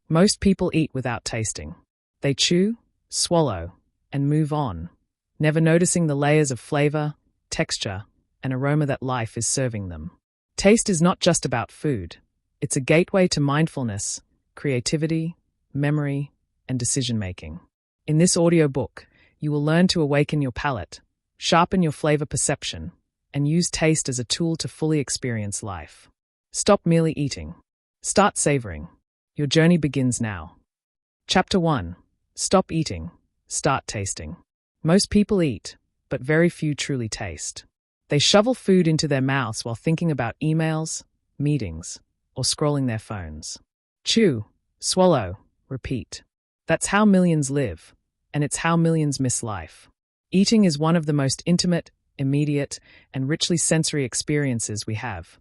Most people eat without tasting. They chew, swallow, and move on, never noticing the layers of flavor, texture, and aroma that life is serving them. Taste is not just about food. It's a gateway to mindfulness, creativity, memory, and decision-making. In this audiobook, you will learn to awaken your palate, sharpen your flavor perception, and use taste as a tool to fully experience life. Stop merely eating. Start savoring. Your journey begins now. Chapter 1. Stop eating. Start tasting. Most people eat, but very few truly taste. They shovel food into their mouths while thinking about emails, meetings, or scrolling their phones. Chew, swallow, repeat. That's how millions live, and it's how millions miss life. Eating is one of the most intimate, immediate, and richly sensory experiences we have.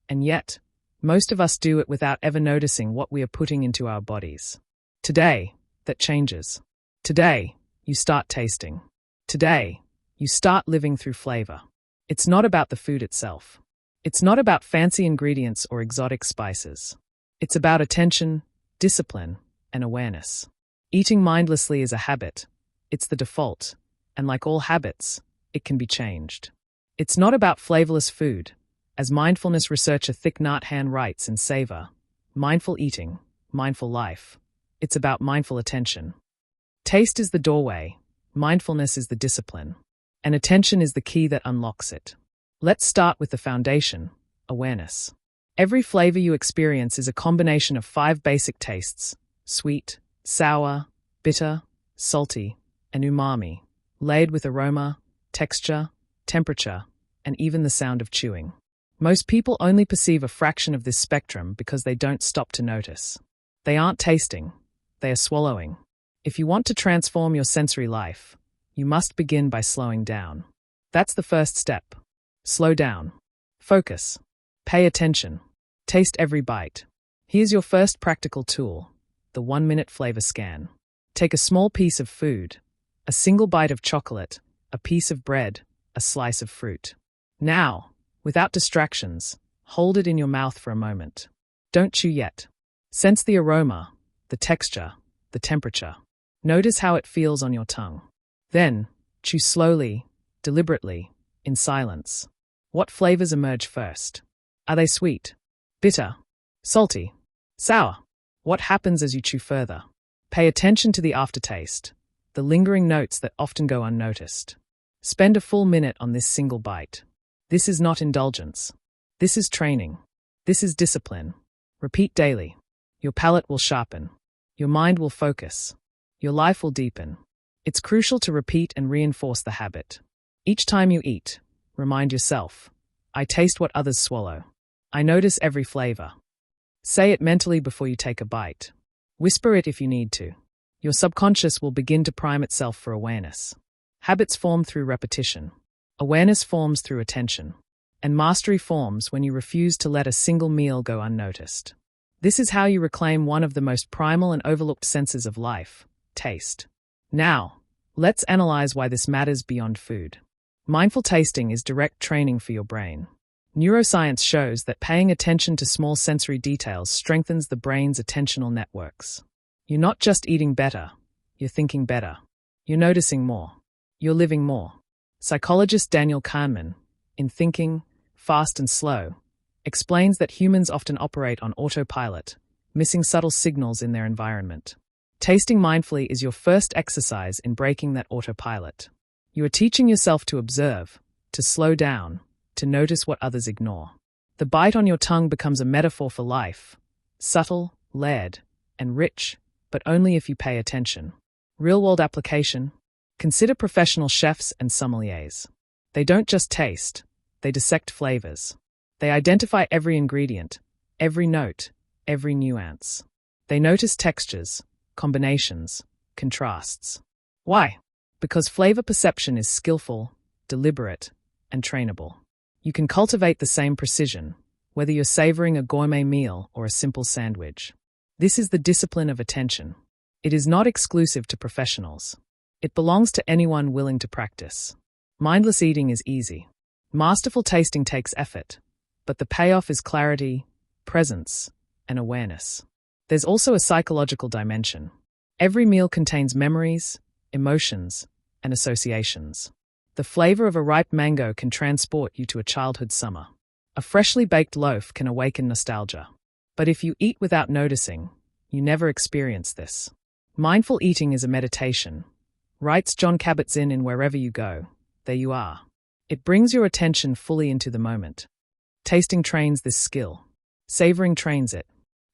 And yet, most of us do it without ever noticing what we are putting into our bodies. Today, that changes. Today, you start tasting. Today, you start living through flavor. It's not about the food itself. It's not about fancy ingredients or exotic spices. It's about attention, discipline, and awareness. Eating mindlessly is a habit. It's the default, and like all habits, it can be changed. It's not about flavorless food. As mindfulness researcher Thich Nhat Hanh writes in Savor, mindful eating, mindful life. It's about mindful attention. Taste is the doorway, mindfulness is the discipline, and attention is the key that unlocks it. Let's start with the foundation, awareness. Every flavor you experience is a combination of 5 basic tastes: sweet, sour, bitter, salty, and umami, layered with aroma, texture, temperature, and even the sound of chewing. Most people only perceive a fraction of this spectrum because they don't stop to notice. They aren't tasting, they are swallowing. If you want to transform your sensory life, you must begin by slowing down. That's the first step. Slow down. Focus. Pay attention. Taste every bite. Here's your first practical tool, the 1-minute flavor scan. Take a small piece of food, a single bite of chocolate, a piece of bread, a slice of fruit. Now, without distractions, hold it in your mouth for a moment. Don't chew yet. Sense the aroma, the texture, the temperature. Notice how it feels on your tongue. Then, chew slowly, deliberately, in silence. What flavors emerge first? Are they sweet, bitter, salty, sour? What happens as you chew further? Pay attention to the aftertaste, the lingering notes that often go unnoticed. Spend a full minute on this single bite. This is not indulgence. This is training. This is discipline. Repeat daily. Your palate will sharpen. Your mind will focus. Your life will deepen. It's crucial to repeat and reinforce the habit. Each time you eat, remind yourself, I taste what others swallow. I notice every flavor. Say it mentally before you take a bite. Whisper it if you need to. Your subconscious will begin to prime itself for awareness. Habits form through repetition. Awareness forms through attention. And mastery forms when you refuse to let a single meal go unnoticed. This is how you reclaim one of the most primal and overlooked senses of life, taste. Now, let's analyze why this matters beyond food. Mindful tasting is direct training for your brain. Neuroscience shows that paying attention to small sensory details strengthens the brain's attentional networks. You're not just eating better, you're thinking better. You're noticing more. You're living more. Psychologist Daniel Kahneman, in Thinking, Fast and Slow, explains that humans often operate on autopilot, missing subtle signals in their environment. Tasting mindfully is your first exercise in breaking that autopilot. You are teaching yourself to observe, to slow down, to notice what others ignore. The bite on your tongue becomes a metaphor for life, subtle, layered, and rich, but only if you pay attention. Real-world application. Consider professional chefs and sommeliers. They don't just taste, they dissect flavors. They identify every ingredient, every note, every nuance. They notice textures, combinations, contrasts. Why? Because flavor perception is skillful, deliberate, and trainable. You can cultivate the same precision, whether you're savoring a gourmet meal or a simple sandwich. This is the discipline of attention. It is not exclusive to professionals. It belongs to anyone willing to practice. Mindless eating is easy. Masterful tasting takes effort, but the payoff is clarity, presence, and awareness. There's also a psychological dimension. Every meal contains memories, emotions, and associations. The flavor of a ripe mango can transport you to a childhood summer. A freshly baked loaf can awaken nostalgia. But if you eat without noticing, you never experience this. Mindful eating is a meditation. Writes Jon Kabat-Zinn in Wherever You Go, There You Are. It brings your attention fully into the moment. Tasting trains this skill. Savoring trains it.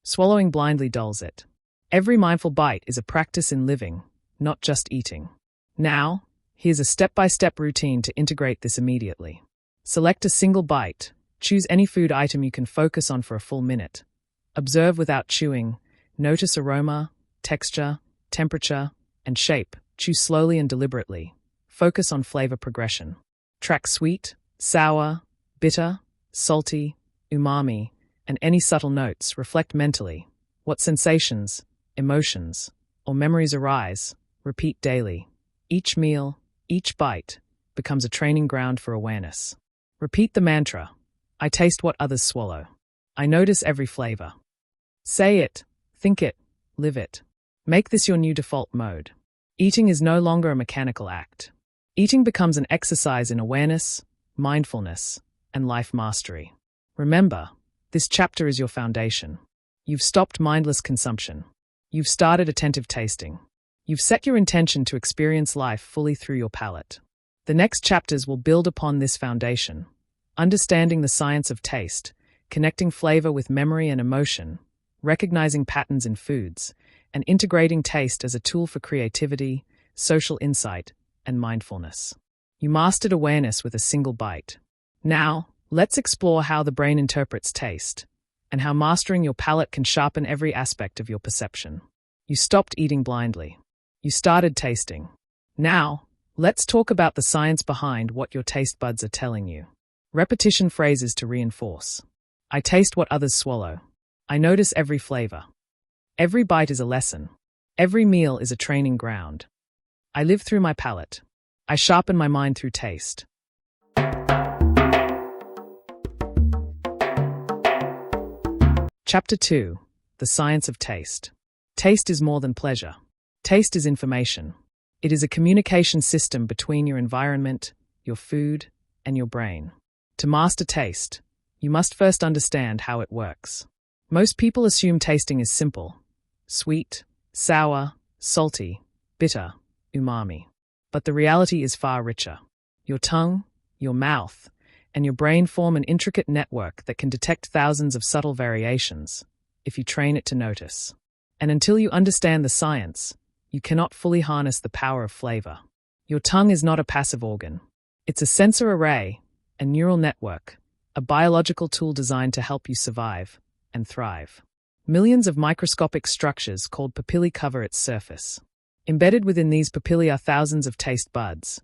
Swallowing blindly dulls it. Every mindful bite is a practice in living, not just eating. Now, here's a step-by-step routine to integrate this immediately. Select a single bite. Choose any food item you can focus on for a full minute. Observe without chewing. Notice aroma, texture, temperature, and shape. Chew slowly and deliberately. Focus on flavor progression. Track sweet, sour, bitter, salty, umami, and any subtle notes. Reflect mentally. What sensations, emotions, or memories arise? Repeat daily. Each meal, each bite, becomes a training ground for awareness. Repeat the mantra. I taste what others swallow. I notice every flavor. Say it, think it, live it. Make this your new default mode. Eating is no longer a mechanical act. Eating becomes an exercise in awareness, mindfulness, and life mastery. Remember, this chapter is your foundation. You've stopped mindless consumption. You've started attentive tasting. You've set your intention to experience life fully through your palate. The next chapters will build upon this foundation, understanding the science of taste, connecting flavor with memory and emotion, recognizing patterns in foods, and integrating taste as a tool for creativity, social insight, and mindfulness. You mastered awareness with a single bite. Now, let's explore how the brain interprets taste, and how mastering your palate can sharpen every aspect of your perception. You stopped eating blindly. You started tasting. Now, let's talk about the science behind what your taste buds are telling you. Repetition phrases to reinforce. I taste what others swallow. I notice every flavor. Every bite is a lesson. Every meal is a training ground. I live through my palate. I sharpen my mind through taste. Chapter 2. The Science of Taste. Taste is more than pleasure. Taste is information. It is a communication system between your environment, your food, and your brain. To master taste, you must first understand how it works. Most people assume tasting is simple. Sweet, sour, salty, bitter, umami. But the reality is far richer. Your tongue, your mouth, and your brain form an intricate network that can detect thousands of subtle variations if you train it to notice. And until you understand the science, you cannot fully harness the power of flavor. Your tongue is not a passive organ. It's a sensor array, a neural network, a biological tool designed to help you survive and thrive. Millions of microscopic structures called papillae cover its surface. Embedded within these papillae are thousands of taste buds,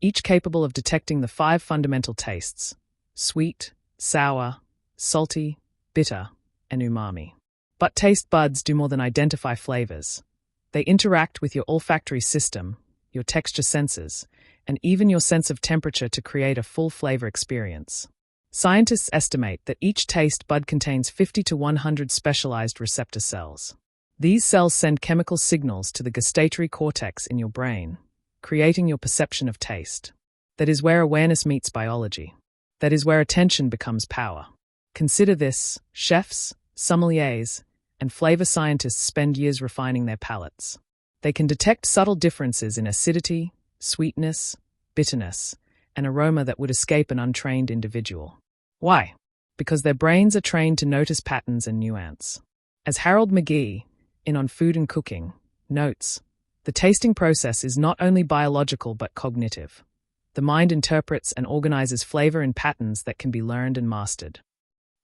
each capable of detecting the 5 fundamental tastes: sweet, sour, salty, bitter, and umami. But taste buds do more than identify flavors. They interact with your olfactory system, your texture senses, and even your sense of temperature to create a full flavor experience. Scientists estimate that each taste bud contains 50 to 100 specialized receptor cells. These cells send chemical signals to the gustatory cortex in your brain, creating your perception of taste. That is where awareness meets biology. That is where attention becomes power. Consider this: chefs, sommeliers, and flavor scientists spend years refining their palates. They can detect subtle differences in acidity, sweetness, bitterness, and aroma that would escape an untrained individual. Why? Because their brains are trained to notice patterns and nuance. As Harold McGee, in On Food and Cooking, notes, the tasting process is not only biological but cognitive. The mind interprets and organizes flavor in patterns that can be learned and mastered.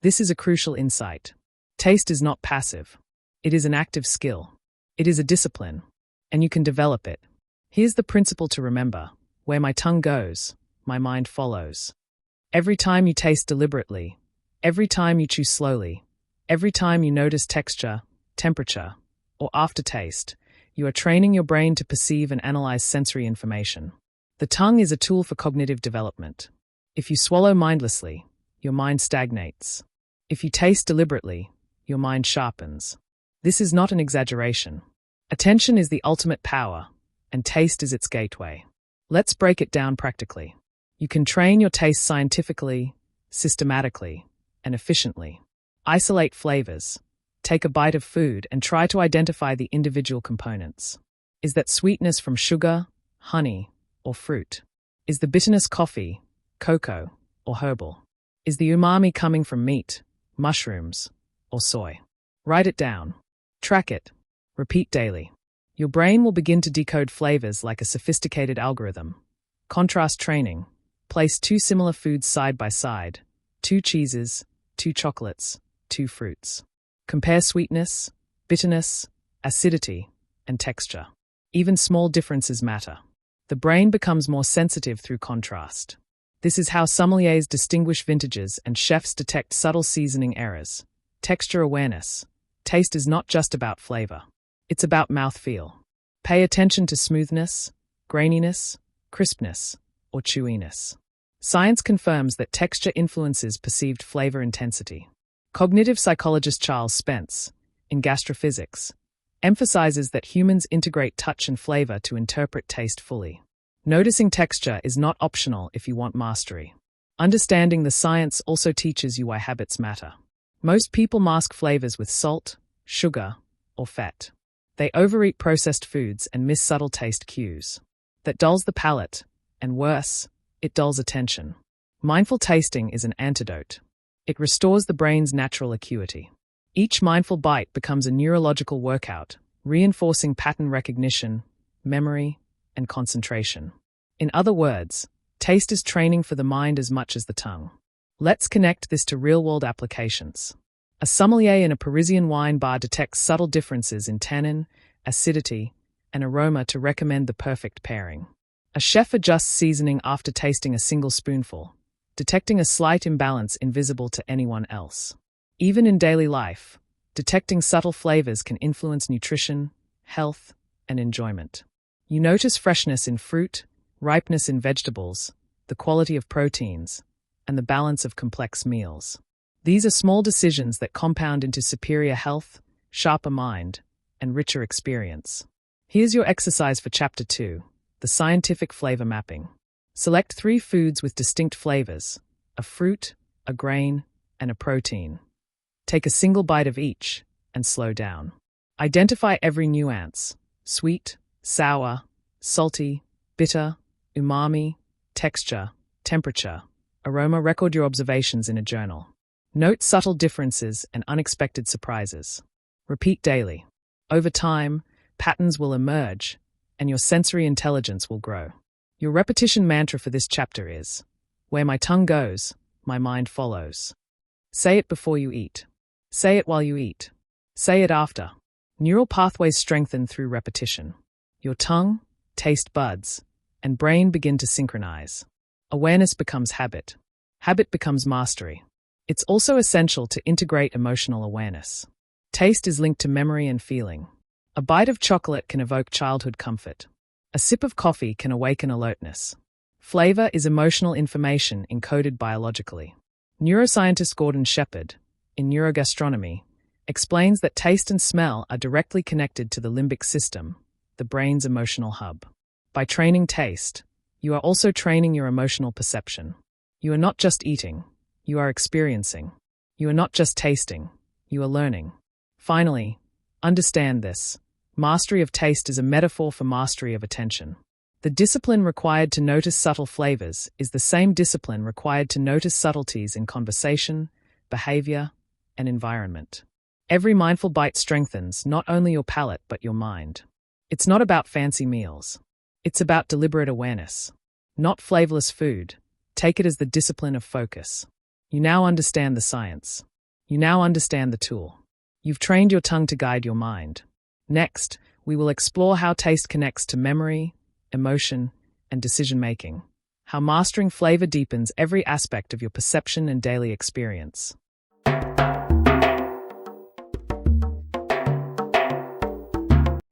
This is a crucial insight. Taste is not passive. It is an active skill. It is a discipline, and you can develop it. Here's the principle to remember: where my tongue goes, my mind follows. Every time you taste deliberately, every time you chew slowly, every time you notice texture, temperature, or aftertaste, you are training your brain to perceive and analyze sensory information. The tongue is a tool for cognitive development. If you swallow mindlessly, your mind stagnates. If you taste deliberately, your mind sharpens. This is not an exaggeration. Attention is the ultimate power, and taste is its gateway. Let's break it down practically. You can train your taste scientifically, systematically, and efficiently. Isolate flavors. Take a bite of food and try to identify the individual components. Is that sweetness from sugar, honey, or fruit? Is the bitterness coffee, cocoa, or herbal? Is the umami coming from meat, mushrooms, or soy? Write it down. Track it. Repeat daily. Your brain will begin to decode flavors like a sophisticated algorithm. Contrast training. Place 2 similar foods side by side. 2 cheeses, 2 chocolates, 2 fruits. Compare sweetness, bitterness, acidity, and texture. Even small differences matter. The brain becomes more sensitive through contrast. This is how sommeliers distinguish vintages and chefs detect subtle seasoning errors. Texture awareness. Taste is not just about flavor. It's about mouthfeel. Pay attention to smoothness, graininess, crispness, or chewiness. Science confirms that texture influences perceived flavor intensity. Cognitive psychologist Charles Spence, in Gastrophysics, emphasizes that humans integrate touch and flavor to interpret taste fully. Noticing texture is not optional if you want mastery. Understanding the science also teaches you why habits matter. Most people mask flavors with salt, sugar, or fat. They overeat processed foods and miss subtle taste cues. That dulls the palate, and worse, it dulls attention. Mindful tasting is an antidote. It restores the brain's natural acuity. Each mindful bite becomes a neurological workout, reinforcing pattern recognition, memory, and concentration. In other words, taste is training for the mind as much as the tongue. Let's connect this to real-world applications. A sommelier in a Parisian wine bar detects subtle differences in tannin, acidity, and aroma to recommend the perfect pairing. A chef adjusts seasoning after tasting a single spoonful, detecting a slight imbalance invisible to anyone else. Even in daily life, detecting subtle flavors can influence nutrition, health, and enjoyment. You notice freshness in fruit, ripeness in vegetables, the quality of proteins, and the balance of complex meals. These are small decisions that compound into superior health, sharper mind, and richer experience. Here's your exercise for Chapter 2, the scientific flavor mapping. Select 3 foods with distinct flavors, a fruit, a grain, and a protein. Take a single bite of each, and slow down. Identify every nuance: sweet, sour, salty, bitter, umami, texture, temperature, aroma. Record your observations in a journal. Note subtle differences and unexpected surprises. Repeat daily. Over time, patterns will emerge, and your sensory intelligence will grow. Your repetition mantra for this chapter is, "Where my tongue goes, my mind follows." Say it before you eat. Say it while you eat. Say it after. Neural pathways strengthen through repetition. Your tongue, taste buds, and brain begin to synchronize. Awareness becomes habit. Habit becomes mastery. It's also essential to integrate emotional awareness. Taste is linked to memory and feeling. A bite of chocolate can evoke childhood comfort. A sip of coffee can awaken alertness. Flavor is emotional information encoded biologically. Neuroscientist Gordon Shepherd, in neurogastronomy, explains that taste and smell are directly connected to the limbic system, the brain's emotional hub. By training taste, you are also training your emotional perception. You are not just eating, you are experiencing. You are not just tasting, you are learning. Finally, understand this. Mastery of taste is a metaphor for mastery of attention. The discipline required to notice subtle flavors is the same discipline required to notice subtleties in conversation, behavior, and environment. Every mindful bite strengthens not only your palate but your mind. It's not about fancy meals. It's about deliberate awareness. Not flavorless food. Take it as the discipline of focus. You now understand the science. You now understand the tool. You've trained your tongue to guide your mind. Next, we will explore how taste connects to memory, emotion, and decision-making. How mastering flavor deepens every aspect of your perception and daily experience.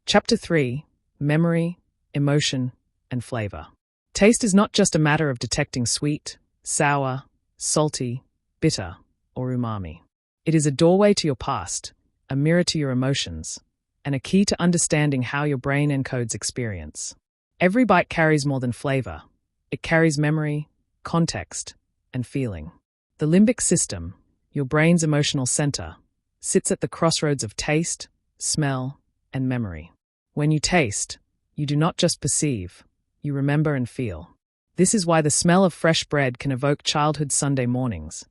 Chapter 3: Memory, Emotion, and Flavor. Taste is not just a matter of detecting sweet, sour, salty, bitter, or umami. It is a doorway to your past, a mirror to your emotions, and a key to understanding how your brain encodes experience. Every bite carries more than flavor. It carries memory, context, and feeling. The limbic system, your brain's emotional center, sits at the crossroads of taste, smell, and memory. When you taste, you do not just perceive, you remember and feel. This is why the smell of fresh bread can evoke childhood Sunday mornings,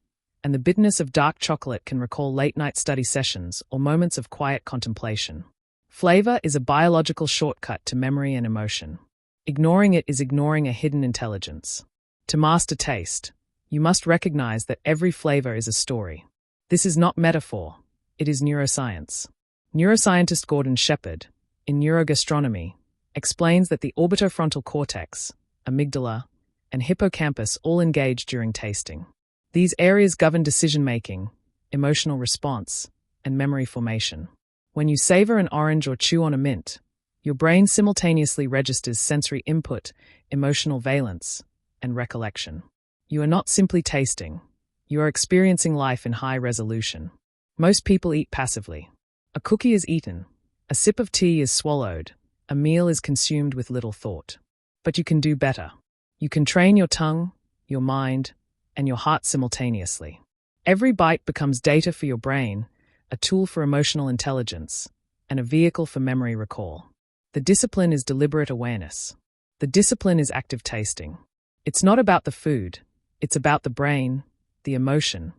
and the bitterness of dark chocolate can recall late-night study sessions or moments of quiet contemplation. Flavor is a biological shortcut to memory and emotion. Ignoring it is ignoring a hidden intelligence. To master taste, you must recognize that every flavor is a story. This is not metaphor, it is neuroscience. Neuroscientist Gordon Shepherd, in neurogastronomy, explains that the orbitofrontal cortex, amygdala, and hippocampus all engage during tasting. These areas govern decision-making, emotional response, and memory formation. When you savor an orange or chew on a mint, your brain simultaneously registers sensory input, emotional valence, and recollection. You are not simply tasting, you are experiencing life in high resolution. Most people eat passively. A cookie is eaten, a sip of tea is swallowed, a meal is consumed with little thought. But you can do better. You can train your tongue, your mind, and your heart simultaneously. Every bite becomes data for your brain, a tool for emotional intelligence, and a vehicle for memory recall. The discipline is deliberate awareness. The discipline is active tasting. It's not about the food, it's about the brain, the emotion,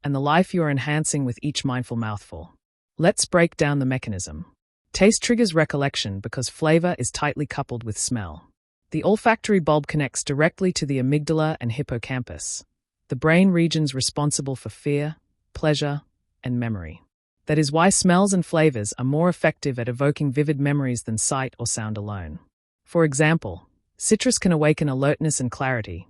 and the life you are enhancing with each mindful mouthful. Let's break down the mechanism. Taste triggers recollection because flavor is tightly coupled with smell. The olfactory bulb connects directly to the amygdala and hippocampus, the brain regions responsible for fear, pleasure, and memory. That is why smells and flavors are more effective at evoking vivid memories than sight or sound alone. For example, citrus can awaken alertness and clarity,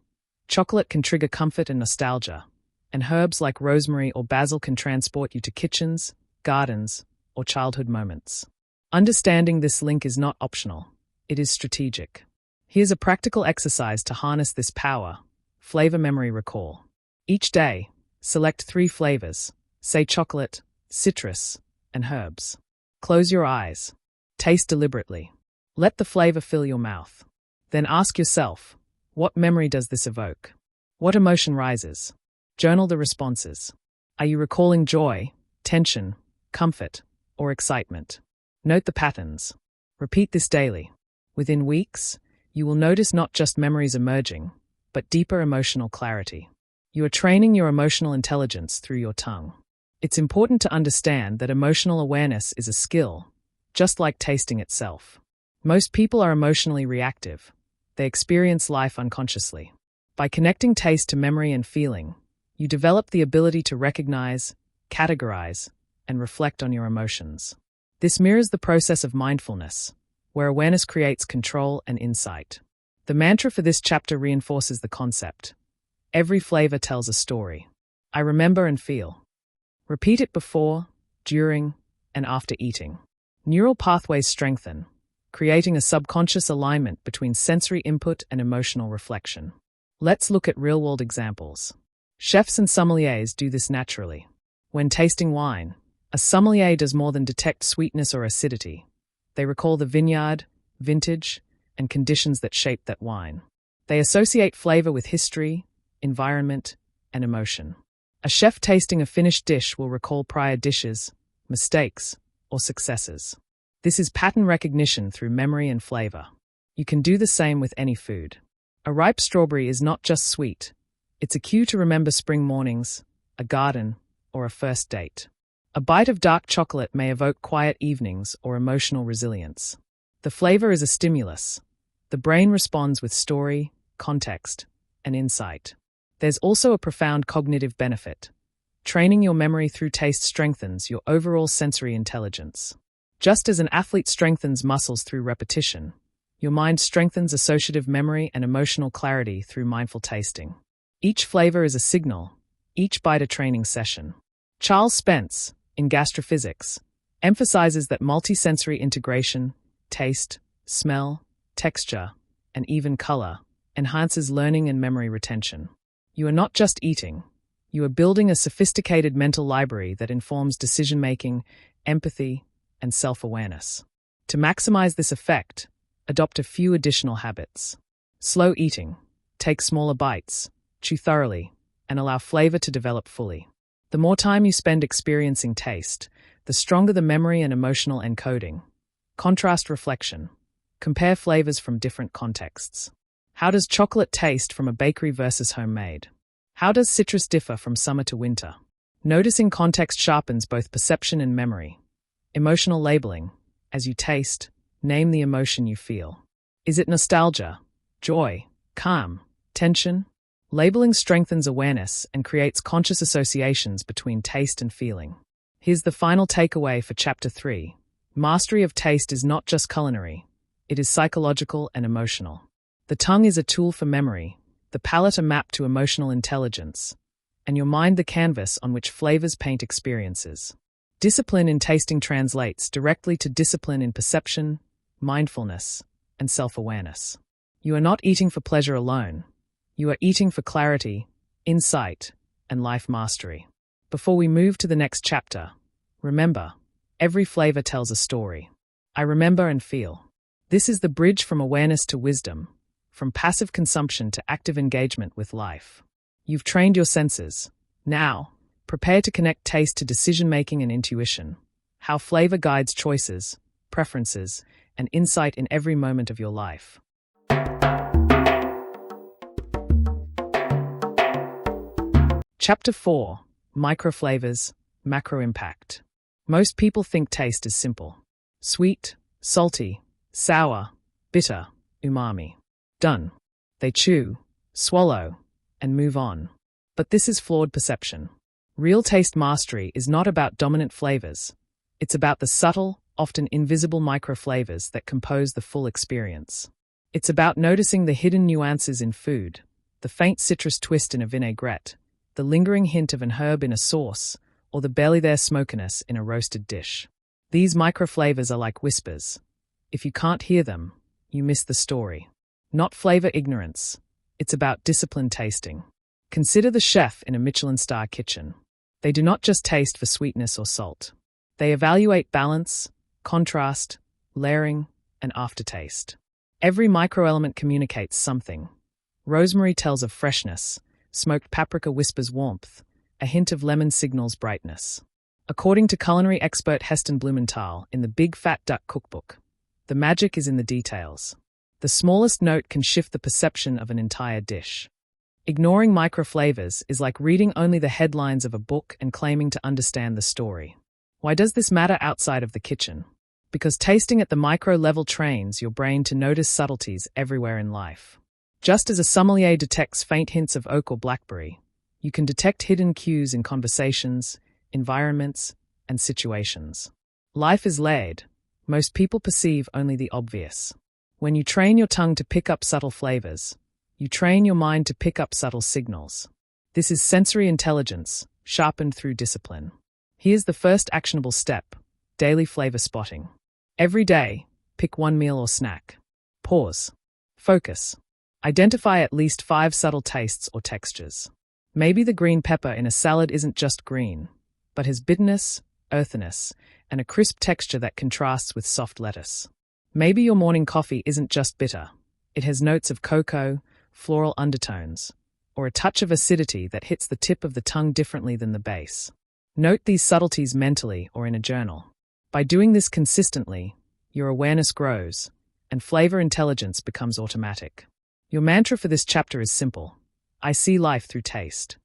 chocolate can trigger comfort and nostalgia, and herbs like rosemary or basil can transport you to kitchens, gardens, or childhood moments. Understanding this link is not optional, it is strategic. Here's a practical exercise to harness this power: flavor memory recall. Each day, select 3 flavors, say chocolate, citrus, and herbs. Close your eyes. Taste deliberately. Let the flavor fill your mouth. Then ask yourself, what memory does this evoke? What emotion rises? Journal the responses. Are you recalling joy, tension, comfort, or excitement? Note the patterns. Repeat this daily. Within weeks, you will notice not just memories emerging, but deeper emotional clarity. You are training your emotional intelligence through your tongue. It's important to understand that emotional awareness is a skill, just like tasting itself. Most people are emotionally reactive. They experience life unconsciously. By connecting taste to memory and feeling, you develop the ability to recognize, categorize, and reflect on your emotions. This mirrors the process of mindfulness, where awareness creates control and insight. The mantra for this chapter reinforces the concept. Every flavor tells a story. I remember and feel. Repeat it before, during, and after eating. Neural pathways strengthen, creating a subconscious alignment between sensory input and emotional reflection. Let's look at real-world examples. Chefs and sommeliers do this naturally. When tasting wine, a sommelier does more than detect sweetness or acidity. They recall the vineyard, vintage, and conditions that shaped that wine. They associate flavor with history, environment, and emotion. A chef tasting a finished dish will recall prior dishes, mistakes, or successes. This is pattern recognition through memory and flavor. You can do the same with any food. A ripe strawberry is not just sweet. It's a cue to remember spring mornings, a garden, or a first date. A bite of dark chocolate may evoke quiet evenings or emotional resilience. The flavor is a stimulus. The brain responds with story, context, and insight. There's also a profound cognitive benefit. Training your memory through taste strengthens your overall sensory intelligence. Just as an athlete strengthens muscles through repetition, your mind strengthens associative memory and emotional clarity through mindful tasting. Each flavor is a signal, each bite a training session. Charles Spence, in Gastrophysics, emphasizes that multisensory integration, taste, smell, texture, and even color, enhances learning and memory retention. You are not just eating, you are building a sophisticated mental library that informs decision-making, empathy, and self-awareness. To maximize this effect, adopt a few additional habits. Slow eating. Take smaller bites, chew thoroughly, and allow flavor to develop fully. The more time you spend experiencing taste, the stronger the memory and emotional encoding. Contrast reflection. Compare flavors from different contexts. How does chocolate taste from a bakery versus homemade? How does citrus differ from summer to winter? Noticing context sharpens both perception and memory. Emotional labeling. As you taste, name the emotion you feel. Is it nostalgia, joy, calm, tension? Labeling strengthens awareness and creates conscious associations between taste and feeling. Here's the final takeaway for Chapter 3. Mastery of taste is not just culinary. It is psychological and emotional. The tongue is a tool for memory, the palate a map to emotional intelligence, and your mind the canvas on which flavors paint experiences. Discipline in tasting translates directly to discipline in perception, mindfulness, and self-awareness. You are not eating for pleasure alone. You are eating for clarity, insight, and life mastery. Before we move to the next chapter, remember, every flavor tells a story. I remember and feel. This is the bridge from awareness to wisdom, from passive consumption to active engagement with life. You've trained your senses. Now, prepare to connect taste to decision-making and intuition. How flavor guides choices, preferences, and insight in every moment of your life. Chapter 4. Microflavors, Macro Impact. Most people think taste is simple. Sweet, salty, sour, bitter, umami. Done. They chew, swallow, and move on. But this is flawed perception. Real taste mastery is not about dominant flavors. It's about the subtle, often invisible microflavors that compose the full experience. It's about noticing the hidden nuances in food, the faint citrus twist in a vinaigrette, the lingering hint of an herb in a sauce, or the barely there smokiness in a roasted dish. These microflavors are like whispers. If you can't hear them, you miss the story. Not flavor ignorance. It's about disciplined tasting. Consider the chef in a Michelin-star kitchen. They do not just taste for sweetness or salt. They evaluate balance, contrast, layering, and aftertaste. Every microelement communicates something. Rosemary tells of freshness. Smoked paprika whispers warmth. A hint of lemon signals brightness. According to culinary expert Heston Blumenthal in the Big Fat Duck Cookbook, the magic is in the details. The smallest note can shift the perception of an entire dish. Ignoring microflavors is like reading only the headlines of a book and claiming to understand the story. Why does this matter outside of the kitchen? Because tasting at the micro level trains your brain to notice subtleties everywhere in life. Just as a sommelier detects faint hints of oak or blackberry, you can detect hidden cues in conversations, environments, and situations. Life is layered. Most people perceive only the obvious. When you train your tongue to pick up subtle flavors, you train your mind to pick up subtle signals. This is sensory intelligence, sharpened through discipline. Here's the first actionable step: daily flavor spotting. Every day, pick one meal or snack. Pause. Focus. Identify at least 5 subtle tastes or textures. Maybe the green pepper in a salad isn't just green, but has bitterness, earthiness, and a crisp texture that contrasts with soft lettuce. Maybe your morning coffee isn't just bitter. It has notes of cocoa, floral undertones, or a touch of acidity that hits the tip of the tongue differently than the base. Note these subtleties mentally or in a journal. By doing this consistently, your awareness grows, and flavor intelligence becomes automatic. Your mantra for this chapter is simple: I see life through taste.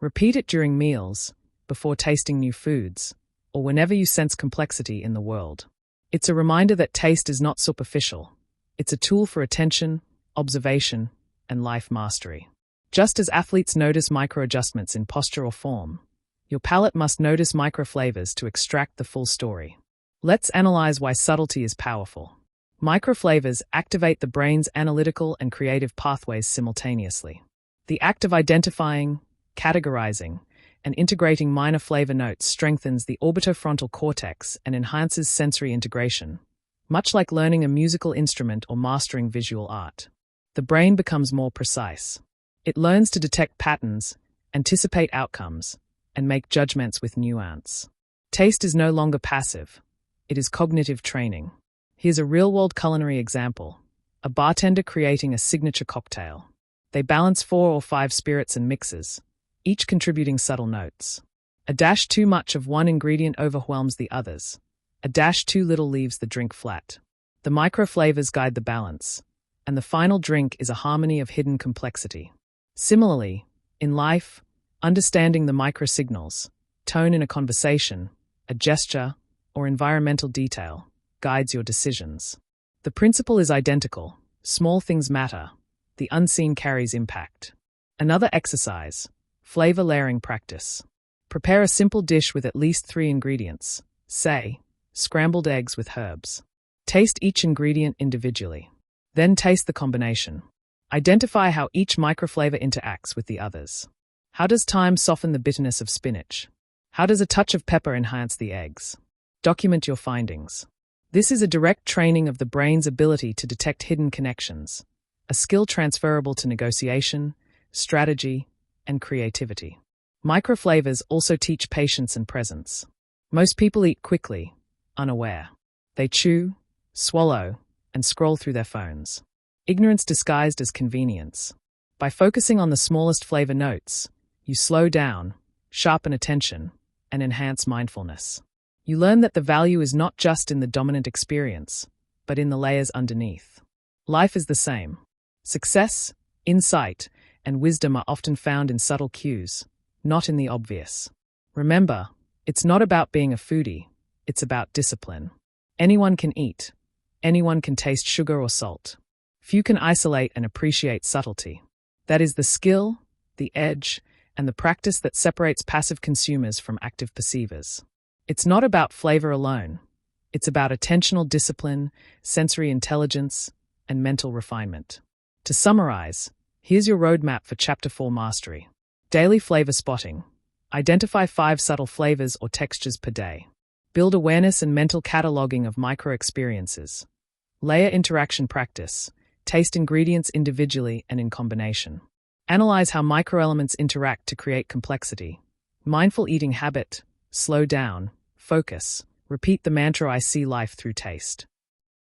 Repeat it during meals, before tasting new foods, or whenever you sense complexity in the world. It's a reminder that taste is not superficial. It's a tool for attention, observation, and life mastery. Just as athletes notice microadjustments in posture or form, your palate must notice microflavors to extract the full story. Let's analyze why subtlety is powerful. Microflavors activate the brain's analytical and creative pathways simultaneously. The act of identifying, categorizing, and integrating minor flavor notes strengthens the orbitofrontal cortex and enhances sensory integration. Much like learning a musical instrument or mastering visual art, the brain becomes more precise. It learns to detect patterns, anticipate outcomes, and make judgments with nuance. Taste is no longer passive. It is cognitive training. Here's a real-world culinary example. A bartender creating a signature cocktail. They balance 4 or 5 spirits and mixes, each contributing subtle notes. A dash too much of one ingredient overwhelms the others. A dash too little leaves the drink flat. The micro-flavors guide the balance, and the final drink is a harmony of hidden complexity. Similarly, in life, understanding the micro-signals, tone in a conversation, a gesture, or environmental detail, guides your decisions. The principle is identical. Small things matter. The unseen carries impact. Another exercise, flavor layering practice. Prepare a simple dish with at least 3 ingredients, say, scrambled eggs with herbs. Taste each ingredient individually. Then taste the combination. Identify how each microflavor interacts with the others. How does thyme soften the bitterness of spinach? How does a touch of pepper enhance the eggs? Document your findings. This is a direct training of the brain's ability to detect hidden connections, a skill transferable to negotiation, strategy, and creativity. Microflavors also teach patience and presence. Most people eat quickly, unaware. They chew, swallow, and scroll through their phones. Ignorance disguised as convenience. By focusing on the smallest flavor notes, you slow down, sharpen attention, and enhance mindfulness. You learn that the value is not just in the dominant experience, but in the layers underneath. Life is the same. Success, insight, and wisdom are often found in subtle cues, not in the obvious. Remember, it's not about being a foodie, it's about discipline. Anyone can eat. Anyone can taste sugar or salt. Few can isolate and appreciate subtlety. That is the skill, the edge, and the practice that separates passive consumers from active perceivers. It's not about flavor alone. It's about attentional discipline, sensory intelligence, and mental refinement. To summarize, here's your roadmap for Chapter 4 Mastery. Daily flavor spotting. Identify 5 subtle flavors or textures per day. Build awareness and mental cataloging of micro-experiences. Layer interaction practice. Taste ingredients individually and in combination. Analyze how microelements interact to create complexity. Mindful eating habit. Slow down, focus, repeat the mantra I see life through taste.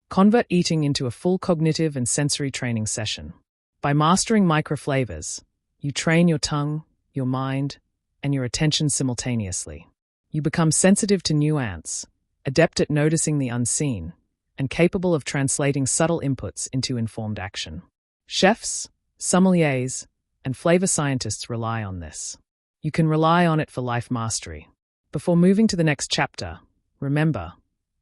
Convert eating into a full cognitive and sensory training session. By mastering microflavors, you train your tongue, your mind, and your attention simultaneously. You become sensitive to nuance, adept at noticing the unseen, and capable of translating subtle inputs into informed action. Chefs, sommeliers, and flavor scientists rely on this. You can rely on it for life mastery. Before moving to the next chapter, remember,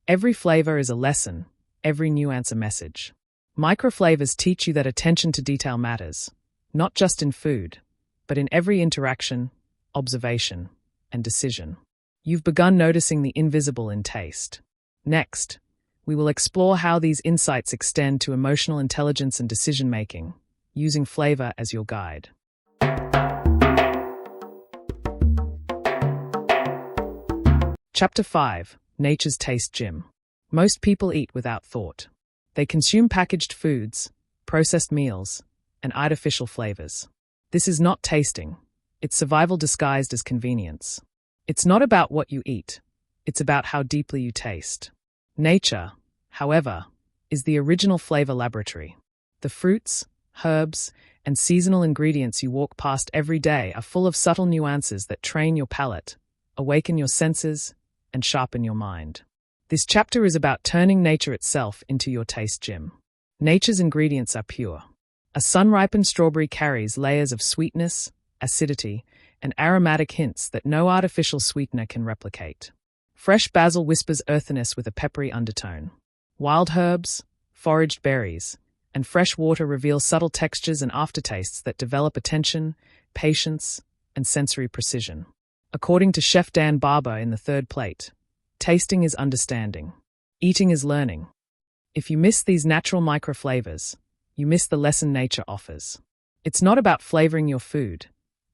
every flavor is a lesson, every nuance a message. Microflavors teach you that attention to detail matters, not just in food, but in every interaction, observation, and decision. You've begun noticing the invisible in taste. Next, we will explore how these insights extend to emotional intelligence and decision-making, using flavor as your guide. Chapter 5. Nature's Taste Gym. Most people eat without thought. They consume packaged foods, processed meals, and artificial flavors. This is not tasting. It's survival disguised as convenience. It's not about what you eat. It's about how deeply you taste. Nature, however, is the original flavor laboratory. The fruits, herbs, and seasonal ingredients you walk past every day are full of subtle nuances that train your palate, awaken your senses, and sharpen your mind. This chapter is about turning nature itself into your taste gym. Nature's ingredients are pure. A sun-ripened strawberry carries layers of sweetness, acidity, and aromatic hints that no artificial sweetener can replicate. Fresh basil whispers earthiness with a peppery undertone. Wild herbs, foraged berries, and fresh water reveal subtle textures and aftertastes that develop attention, patience, and sensory precision. According to Chef Dan Barber in The Third Plate, tasting is understanding. Eating is learning. If you miss these natural microflavors, you miss the lesson nature offers. It's not about flavoring your food.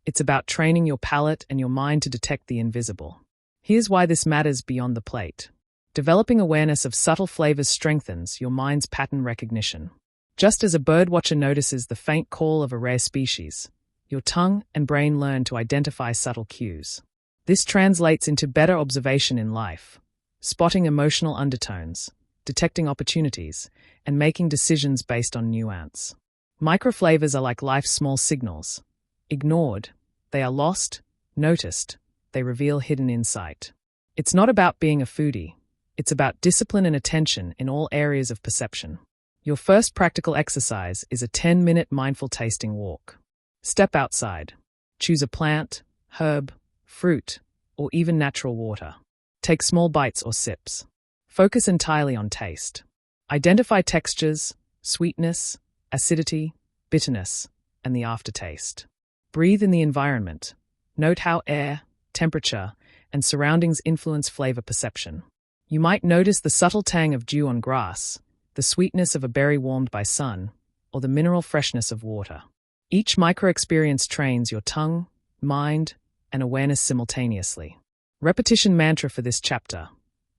It's about training your palate and your mind to detect the invisible. Here's why this matters beyond the plate. Developing awareness of subtle flavors strengthens your mind's pattern recognition. Just as a birdwatcher notices the faint call of a rare species, your tongue and brain learn to identify subtle cues. This translates into better observation in life, spotting emotional undertones, detecting opportunities, and making decisions based on nuance. Microflavors are like life's small signals. Ignored, they are lost; noticed, they reveal hidden insight. It's not about being a foodie. It's about discipline and attention in all areas of perception. Your first practical exercise is a 10-minute mindful tasting walk. Step outside. Choose a plant, herb, fruit, or even natural water. Take small bites or sips. Focus entirely on taste. Identify textures, sweetness, acidity, bitterness, and the aftertaste. Breathe in the environment. Note how air, temperature, and surroundings influence flavor perception. You might notice the subtle tang of dew on grass, the sweetness of a berry warmed by sun, or the mineral freshness of water. Each micro-experience trains your tongue, mind, and awareness simultaneously. Repetition mantra for this chapter: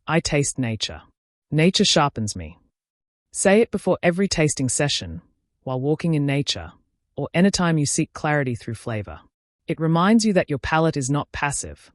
I taste nature. Nature sharpens me. Say it before every tasting session, while walking in nature, or anytime you seek clarity through flavor. It reminds you that your palate is not passive.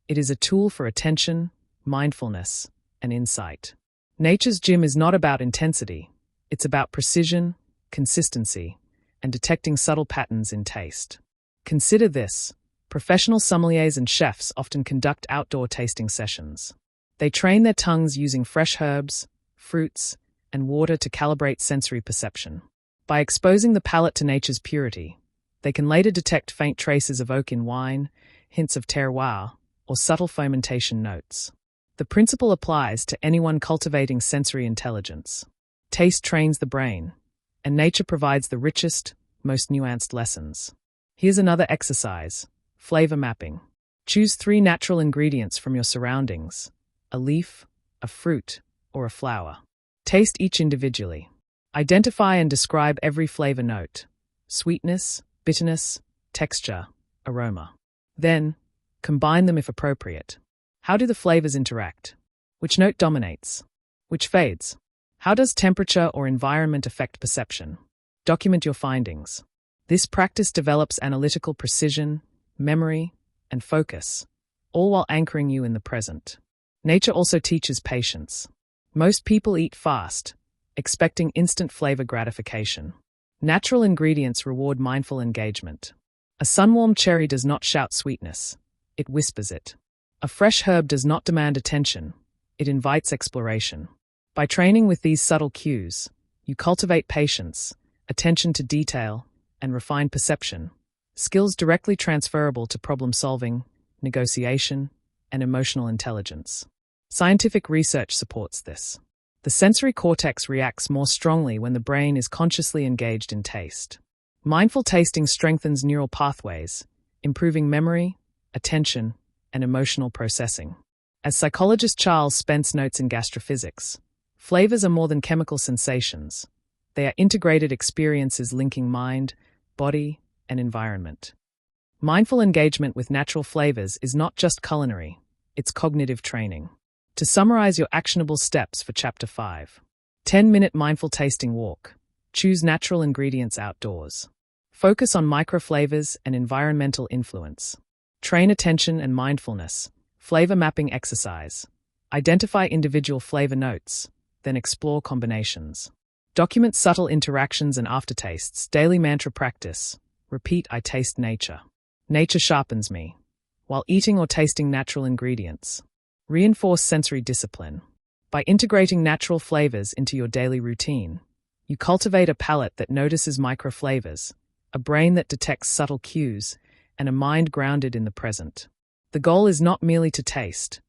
It is a tool for attention, mindfulness, and insight. Nature's gym is not about intensity. It's about precision, consistency, and detecting subtle patterns in taste. Consider this: professional sommeliers and chefs often conduct outdoor tasting sessions. They train their tongues using fresh herbs, fruits, and water to calibrate sensory perception. By exposing the palate to nature's purity, they can later detect faint traces of oak in wine, hints of terroir, or subtle fermentation notes. The principle applies to anyone cultivating sensory intelligence. Taste trains the brain, and nature provides the richest, most nuanced lessons. Here's another exercise: flavor mapping. Choose 3 natural ingredients from your surroundings: a leaf, a fruit, or a flower. Taste each individually. Identify and describe every flavor note: sweetness, bitterness, texture, aroma. Then, combine them if appropriate. How do the flavors interact? Which note dominates? Which fades? How does temperature or environment affect perception? Document your findings. This practice develops analytical precision, memory, and focus, all while anchoring you in the present. Nature also teaches patience. Most people eat fast, expecting instant flavor gratification. Natural ingredients reward mindful engagement. A sun-warmed cherry does not shout sweetness, it whispers it. A fresh herb does not demand attention, it invites exploration. By training with these subtle cues, you cultivate patience, attention to detail, and refined perception, skills directly transferable to problem-solving, negotiation, and emotional intelligence. Scientific research supports this. The sensory cortex reacts more strongly when the brain is consciously engaged in taste. Mindful tasting strengthens neural pathways, improving memory, attention, and emotional processing. As psychologist Charles Spence notes in Gastrophysics, flavors are more than chemical sensations. They are integrated experiences linking mind, body, and environment. Mindful engagement with natural flavors is not just culinary, it's cognitive training. To summarize your actionable steps for Chapter 5. 10-minute mindful tasting walk. Choose natural ingredients outdoors. Focus on microflavors and environmental influence. Train attention and mindfulness. Flavor mapping exercise. Identify individual flavor notes, then explore combinations. Document subtle interactions and aftertastes. Daily mantra practice. Repeat: I taste nature. Nature sharpens me. While eating or tasting natural ingredients. Reinforce sensory discipline. By integrating natural flavors into your daily routine, you cultivate a palate that notices microflavors, a brain that detects subtle cues, and a mind grounded in the present. The goal is not merely to taste.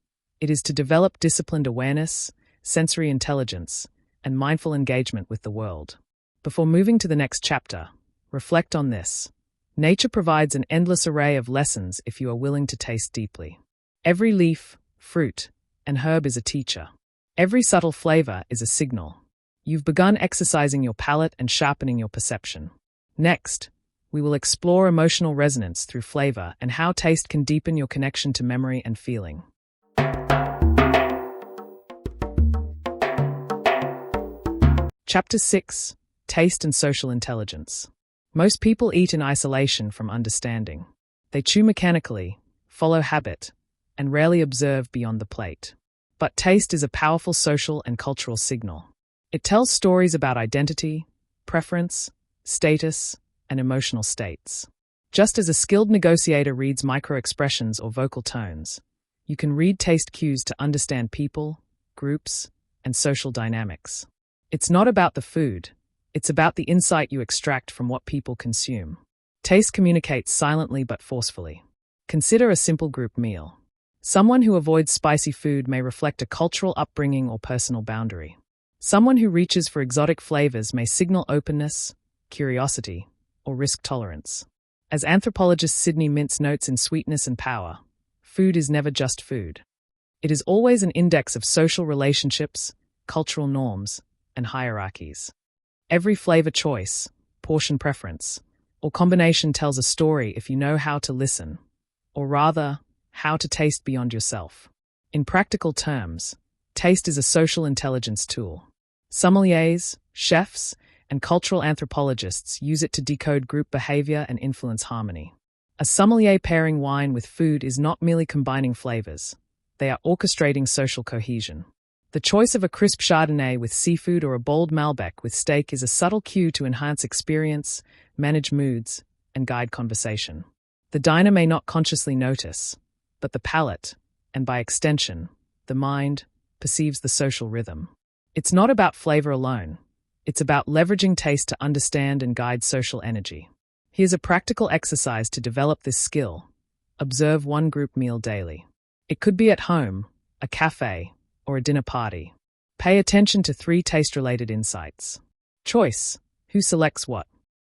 It is to develop disciplined awareness, sensory intelligence, and mindful engagement with the world. Before moving to the next chapter, reflect on this. Nature provides an endless array of lessons if you are willing to taste deeply. Every leaf, fruit, and herb is a teacher. Every subtle flavor is a signal. You've begun exercising your palate and sharpening your perception. Next, we will explore emotional resonance through flavor and how taste can deepen your connection to memory and feeling. Chapter 6: Taste and Social Intelligence. Most people eat in isolation from understanding. They chew mechanically, follow habit, and rarely observed beyond the plate. But taste is a powerful social and cultural signal. It tells stories about identity, preference, status, and emotional states. Just as a skilled negotiator reads micro-expressions or vocal tones, you can read taste cues to understand people, groups, and social dynamics. It's not about the food, it's about the insight you extract from what people consume. Taste communicates silently but forcefully. Consider a simple group meal. Someone who avoids spicy food may reflect a cultural upbringing or personal boundary. Someone who reaches for exotic flavors may signal openness, curiosity, or risk tolerance. As anthropologist Sydney Mintz notes in Sweetness and Power, food is never just food. It is always an index of social relationships, cultural norms, and hierarchies. Every flavor choice, portion preference, or combination tells a story if you know how to listen, or rather, how to taste beyond yourself. In practical terms, taste is a social intelligence tool. Sommeliers, chefs, and cultural anthropologists use it to decode group behavior and influence harmony. A sommelier pairing wine with food is not merely combining flavors. They are orchestrating social cohesion. The choice of a crisp Chardonnay with seafood or a bold Malbec with steak is a subtle cue to enhance experience, manage moods, and guide conversation. The diner may not consciously notice, but the palate, and by extension, the mind, perceives the social rhythm. It's not about flavor alone. It's about leveraging taste to understand and guide social energy. Here's a practical exercise to develop this skill. Observe one group meal daily. It could be at home, a cafe, or a dinner party. Pay attention to 3 taste-related insights. Choice: who selects what?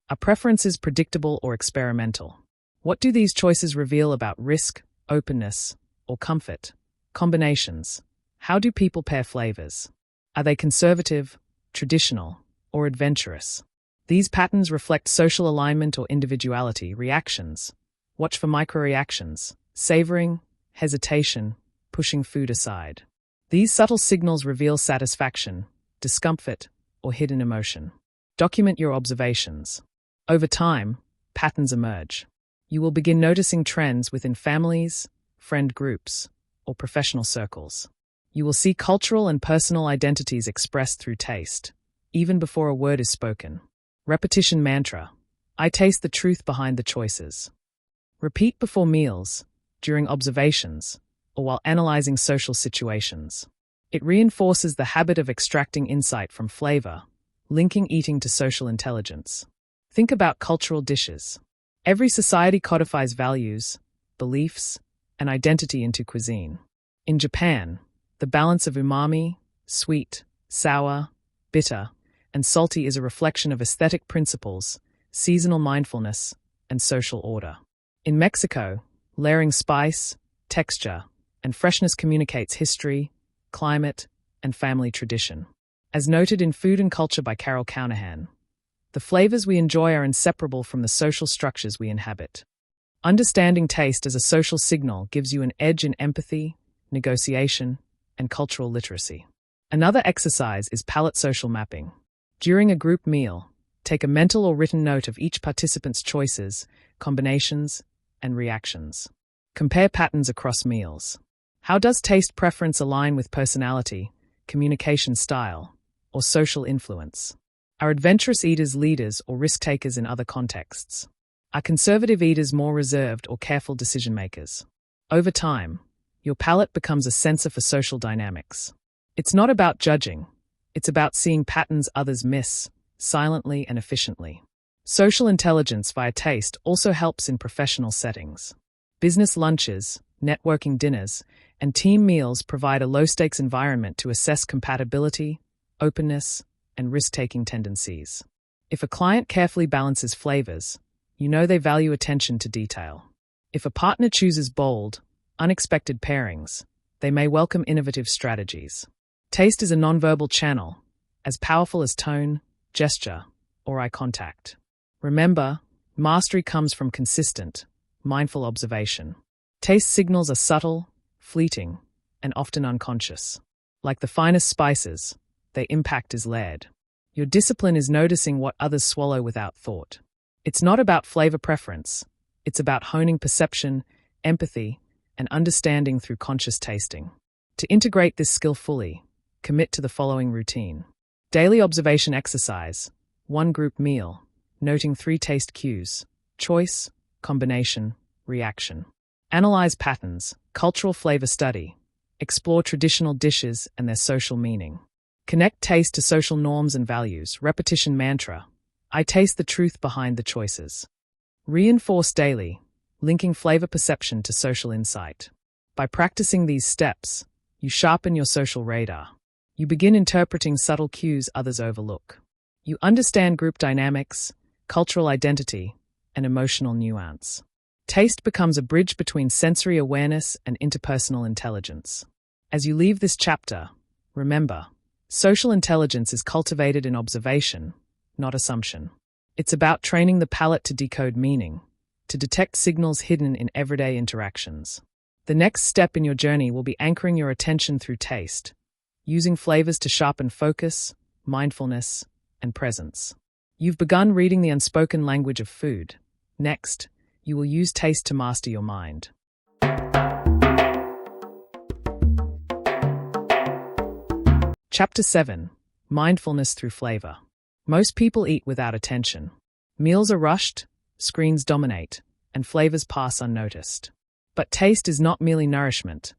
Are preferences predictable or experimental? What do these choices reveal about risk, openness, or comfort? Combinations: how do people pair flavors? Are they conservative, traditional, or adventurous? These patterns reflect social alignment or individuality. Reactions: watch for micro-reactions, savoring, hesitation, pushing food aside. These subtle signals reveal satisfaction, discomfort, or hidden emotion. Document your observations. Over time, patterns emerge. You will begin noticing trends within families, friend groups, or professional circles. You will see cultural and personal identities expressed through taste, even before a word is spoken. Repetition mantra: I taste the truth behind the choices. Repeat before meals, during observations, or while analyzing social situations. It reinforces the habit of extracting insight from flavor, linking eating to social intelligence. Think about cultural dishes. Every society codifies values, beliefs, and identity into cuisine. In Japan, the balance of umami, sweet, sour, bitter, and salty is a reflection of aesthetic principles, seasonal mindfulness, and social order. In Mexico, layering spice, texture, and freshness communicates history, climate, and family tradition. As noted in Food and Culture by Carol Cownahan, the flavors we enjoy are inseparable from the social structures we inhabit. Understanding taste as a social signal gives you an edge in empathy, negotiation, and cultural literacy. Another exercise is palate social mapping. During a group meal, take a mental or written note of each participant's choices, combinations, and reactions. Compare patterns across meals. How does taste preference align with personality, communication style, or social influence? Are adventurous eaters leaders or risk-takers in other contexts? Are conservative eaters more reserved or careful decision-makers? Over time, your palate becomes a sensor for social dynamics. It's not about judging. It's about seeing patterns others miss, silently and efficiently. Social intelligence via taste also helps in professional settings. Business lunches, networking dinners, and team meals provide a low-stakes environment to assess compatibility, openness, and risk-taking tendencies. If a client carefully balances flavors, you know they value attention to detail. If a partner chooses bold, unexpected pairings, they may welcome innovative strategies. Taste is a nonverbal channel, as powerful as tone, gesture, or eye contact. Remember, mastery comes from consistent, mindful observation. Taste signals are subtle, fleeting, and often unconscious. Like the finest spices, their impact is layered. Your discipline is noticing what others swallow without thought. It's not about flavor preference. It's about honing perception, empathy, and understanding through conscious tasting. To integrate this skill fully, commit to the following routine. Daily observation exercise, 1 group meal, noting 3 taste cues, choice, combination, reaction. Analyze patterns, cultural flavor study, explore traditional dishes and their social meaning. Connect taste to social norms and values, repetition mantra, I taste the truth behind the choices. Reinforce daily, linking flavor perception to social insight. By practicing these steps, you sharpen your social radar. You begin interpreting subtle cues others overlook. You understand group dynamics, cultural identity, and emotional nuance. Taste becomes a bridge between sensory awareness and interpersonal intelligence. As you leave this chapter, remember, social intelligence is cultivated in observation, not assumption. It's about training the palate to decode meaning, to detect signals hidden in everyday interactions. The next step in your journey will be anchoring your attention through taste, using flavors to sharpen focus, mindfulness, and presence. You've begun reading the unspoken language of food. Next, you will use taste to master your mind. Chapter 7. Mindfulness through flavor. Most people eat without attention. Meals are rushed, screens dominate, and flavors pass unnoticed. But taste is not merely nourishment.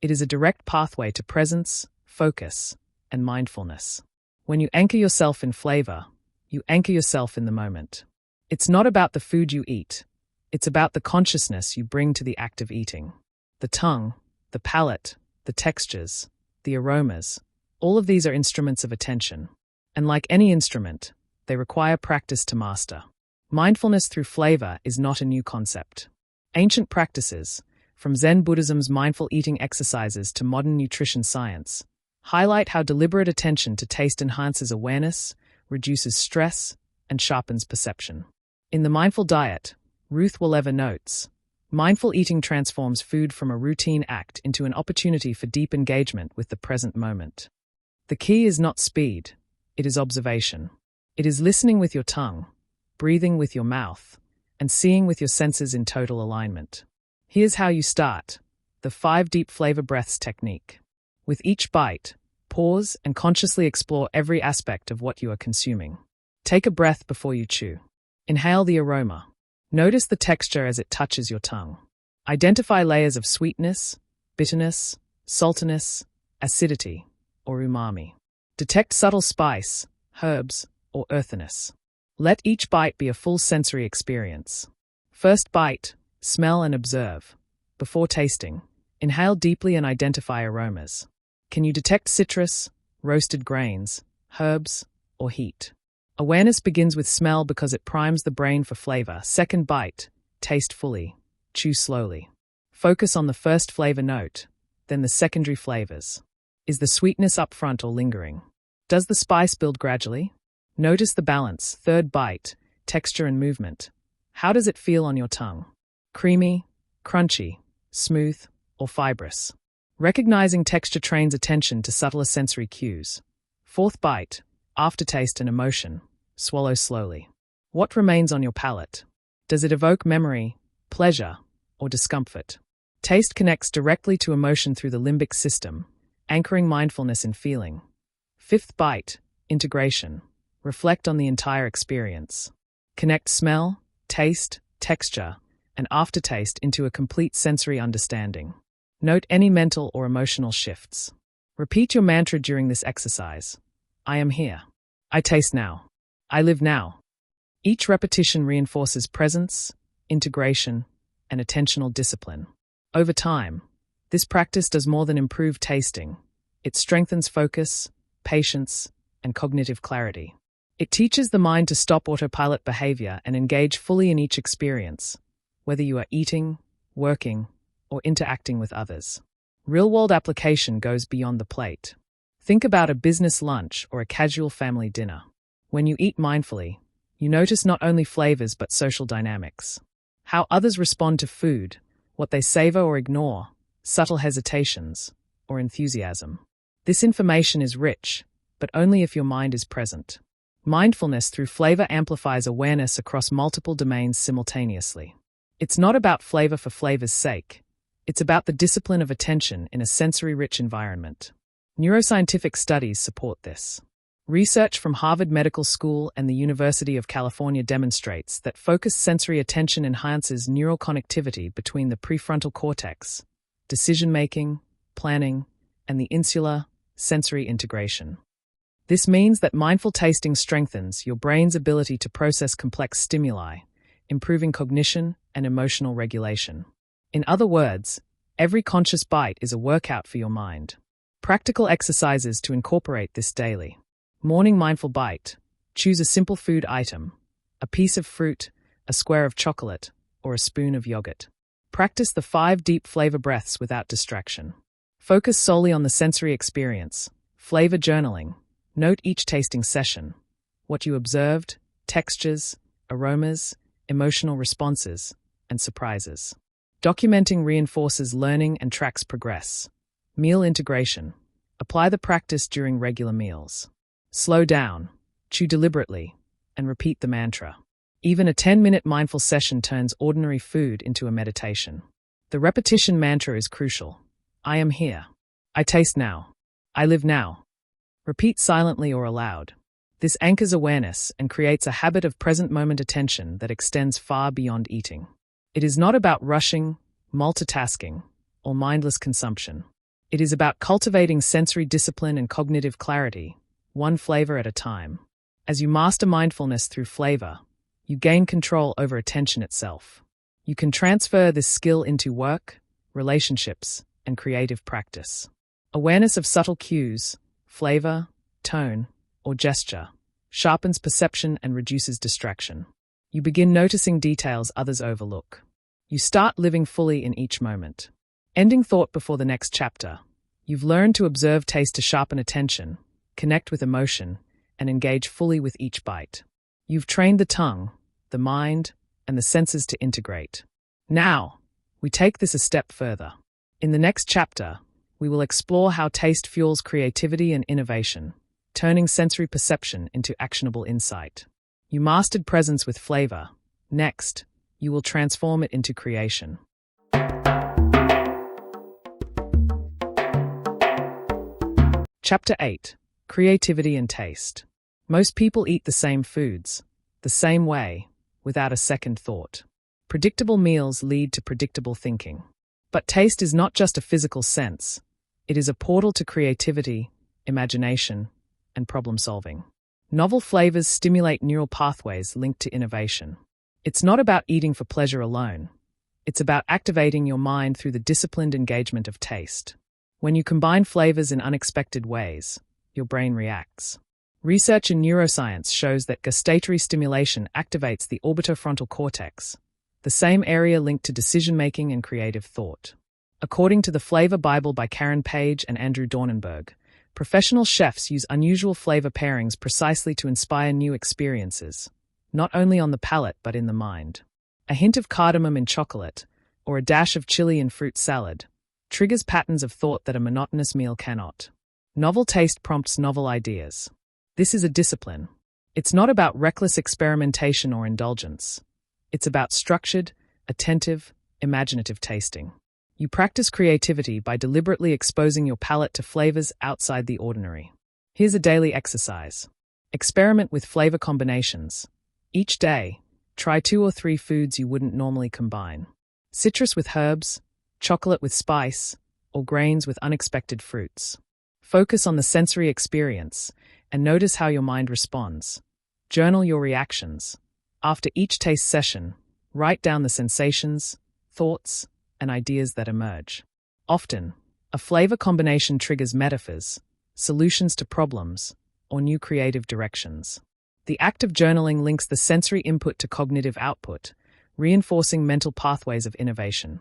It is a direct pathway to presence, focus, and mindfulness. When you anchor yourself in flavor, you anchor yourself in the moment. It's not about the food you eat. It's about the consciousness you bring to the act of eating. The tongue, the palate, the textures, the aromas, all of these are instruments of attention. And like any instrument, they require practice to master. Mindfulness through flavor is not a new concept. Ancient practices, from Zen Buddhism's mindful eating exercises to modern nutrition science, highlight how deliberate attention to taste enhances awareness, reduces stress, and sharpens perception. In The Mindful Diet, Ruth Wolever notes, mindful eating transforms food from a routine act into an opportunity for deep engagement with the present moment. The key is not speed. It is observation. It is listening with your tongue, breathing with your mouth, and seeing with your senses in total alignment. Here's how you start: the 5 deep flavor breaths technique. With each bite, pause and consciously explore every aspect of what you are consuming. Take a breath before you chew. Inhale the aroma. Notice the texture as it touches your tongue. Identify layers of sweetness, bitterness, saltiness, acidity, or umami. Detect subtle spice, herbs, or earthiness. Let each bite be a full sensory experience. First bite, smell and observe. Before tasting, inhale deeply and identify aromas. Can you detect citrus, roasted grains, herbs, or heat? Awareness begins with smell because it primes the brain for flavor. Second bite, taste fully. Chew slowly. Focus on the first flavor note, then the secondary flavors. Is the sweetness upfront or lingering? Does the spice build gradually? Notice the balance. Third bite, texture and movement. How does it feel on your tongue? Creamy, crunchy, smooth, or fibrous? Recognizing texture trains attention to subtler sensory cues. Fourth bite, aftertaste and emotion. Swallow slowly. What remains on your palate? Does it evoke memory, pleasure, or discomfort? Taste connects directly to emotion through the limbic system, anchoring mindfulness in feeling. Fifth bite, integration. Reflect on the entire experience. Connect smell, taste, texture, and aftertaste into a complete sensory understanding. Note any mental or emotional shifts. Repeat your mantra during this exercise. I am here. I taste now. I live now. Each repetition reinforces presence, integration, and attentional discipline. Over time, this practice does more than improve tasting. It strengthens focus, patience, and cognitive clarity. It teaches the mind to stop autopilot behavior and engage fully in each experience, whether you are eating, working, or interacting with others. Real-world application goes beyond the plate. Think about a business lunch or a casual family dinner. When you eat mindfully, you notice not only flavors but social dynamics. How others respond to food, what they savor or ignore, subtle hesitations, or enthusiasm. This information is rich, but only if your mind is present. Mindfulness through flavor amplifies awareness across multiple domains simultaneously. It's not about flavor for flavor's sake. It's about the discipline of attention in a sensory-rich environment. Neuroscientific studies support this. Research from Harvard Medical School and the University of California demonstrates that focused sensory attention enhances neural connectivity between the prefrontal cortex, decision-making, planning, and the insular, sensory integration. This means that mindful tasting strengthens your brain's ability to process complex stimuli, improving cognition and emotional regulation. In other words, every conscious bite is a workout for your mind. Practical exercises to incorporate this daily. Morning mindful bite. Choose a simple food item, a piece of fruit, a square of chocolate, or a spoon of yogurt. Practice the 5 deep flavor breaths without distraction. Focus solely on the sensory experience. Flavor journaling. Note each tasting session, what you observed, textures, aromas, emotional responses, and surprises. Documenting reinforces learning and tracks progress. Meal integration. Apply the practice during regular meals. Slow down, chew deliberately, and repeat the mantra. Even a 10-minute mindful session turns ordinary food into a meditation. The repetition mantra is crucial. I am here. I taste now. I live now. Repeat silently or aloud. This anchors awareness and creates a habit of present-moment attention that extends far beyond eating. It is not about rushing, multitasking, or mindless consumption. It is about cultivating sensory discipline and cognitive clarity, one flavor at a time. As you master mindfulness through flavor, you gain control over attention itself. You can transfer this skill into work, relationships, and creative practice. Awareness of subtle cues, flavor, tone, or gesture, sharpens perception and reduces distraction. You begin noticing details others overlook. You start living fully in each moment. Ending thought before the next chapter. You've learned to observe taste to sharpen attention, connect with emotion, and engage fully with each bite. You've trained the tongue, the mind, and the senses to integrate. Now, we take this a step further. In the next chapter, we will explore how taste fuels creativity and innovation, turning sensory perception into actionable insight. You mastered presence with flavor. Next, you will transform it into creation. Chapter 8. Creativity and Taste. Most people eat the same foods, the same way, without a second thought. Predictable meals lead to predictable thinking. But taste is not just a physical sense. It is a portal to creativity, imagination, and problem-solving. Novel flavors stimulate neural pathways linked to innovation. It's not about eating for pleasure alone. It's about activating your mind through the disciplined engagement of taste. When you combine flavors in unexpected ways, your brain reacts. Research in neuroscience shows that gustatory stimulation activates the orbitofrontal cortex, the same area linked to decision-making and creative thought. According to the Flavor Bible by Karen Page and Andrew Dornenberg, professional chefs use unusual flavor pairings precisely to inspire new experiences, not only on the palate but in the mind. A hint of cardamom in chocolate, or a dash of chili in fruit salad, triggers patterns of thought that a monotonous meal cannot. Novel taste prompts novel ideas. This is a discipline. It's not about reckless experimentation or indulgence. It's about structured, attentive, imaginative tasting. You practice creativity by deliberately exposing your palate to flavors outside the ordinary. Here's a daily exercise. Experiment with flavor combinations. Each day, try 2 or 3 foods you wouldn't normally combine. Citrus with herbs, chocolate with spice, or grains with unexpected fruits. Focus on the sensory experience and notice how your mind responds. Journal your reactions. After each taste session, write down the sensations, thoughts, and ideas that emerge. Often, a flavor combination triggers metaphors, solutions to problems, or new creative directions. The act of journaling links the sensory input to cognitive output, reinforcing mental pathways of innovation.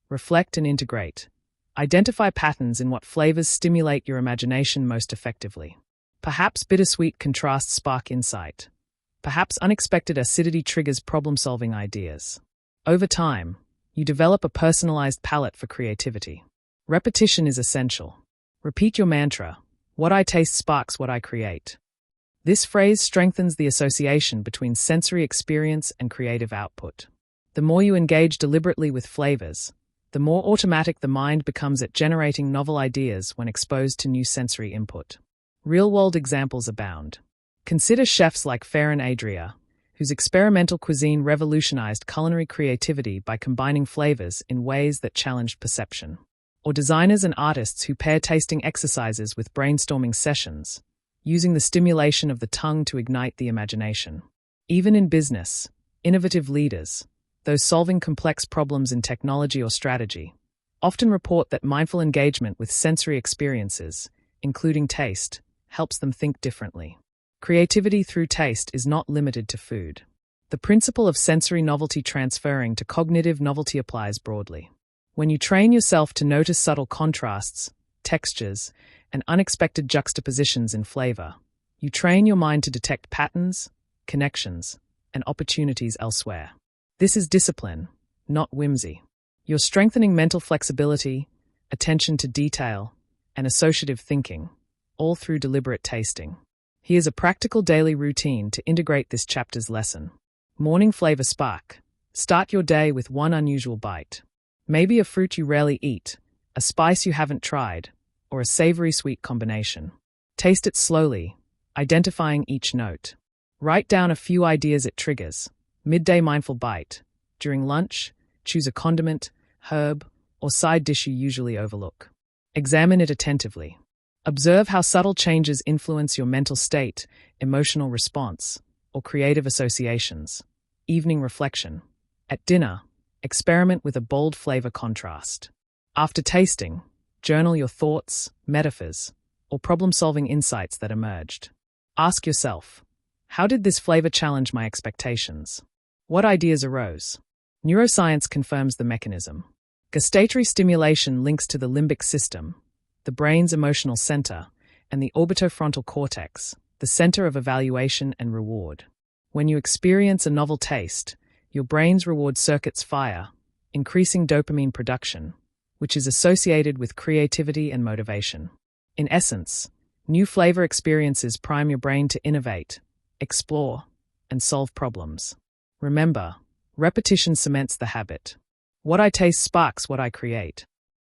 Reflect and integrate. Identify patterns in what flavors stimulate your imagination most effectively. Perhaps bittersweet contrasts spark insight. Perhaps unexpected acidity triggers problem-solving ideas. Over time, you develop a personalized palate for creativity. Repetition is essential. Repeat your mantra, "What I taste sparks what I create." This phrase strengthens the association between sensory experience and creative output. The more you engage deliberately with flavors, the more automatic the mind becomes at generating novel ideas when exposed to new sensory input. Real-world examples abound. Consider chefs like Ferran Adrià, whose experimental cuisine revolutionized culinary creativity by combining flavors in ways that challenged perception. Or designers and artists who pair tasting exercises with brainstorming sessions, using the stimulation of the tongue to ignite the imagination. Even in business, innovative leaders, those solving complex problems in technology or strategy, often report that mindful engagement with sensory experiences, including taste, helps them think differently. Creativity through taste is not limited to food. The principle of sensory novelty transferring to cognitive novelty applies broadly. When you train yourself to notice subtle contrasts, textures, and unexpected juxtapositions in flavor, you train your mind to detect patterns, connections, and opportunities elsewhere. This is discipline, not whimsy. You're strengthening mental flexibility, attention to detail, and associative thinking, all through deliberate tasting. Here's a practical daily routine to integrate this chapter's lesson. Morning flavor spark. Start your day with one unusual bite. Maybe a fruit you rarely eat, a spice you haven't tried, or a savory sweet combination. Taste it slowly, identifying each note. Write down a few ideas it triggers. Midday mindful bite. During lunch, choose a condiment, herb, or side dish you usually overlook. Examine it attentively. Observe how subtle changes influence your mental state, emotional response, or creative associations. Evening reflection. At dinner, experiment with a bold flavor contrast. After tasting, journal your thoughts, metaphors, or problem-solving insights that emerged. Ask yourself, how did this flavor challenge my expectations? What ideas arose? Neuroscience confirms the mechanism. Gustatory stimulation links to the limbic system, the brain's emotional center, and the orbitofrontal cortex, the center of evaluation and reward. When you experience a novel taste, your brain's reward circuits fire, increasing dopamine production, which is associated with creativity and motivation. In essence, new flavor experiences prime your brain to innovate, explore, and solve problems. Remember, repetition cements the habit. What I taste sparks what I create.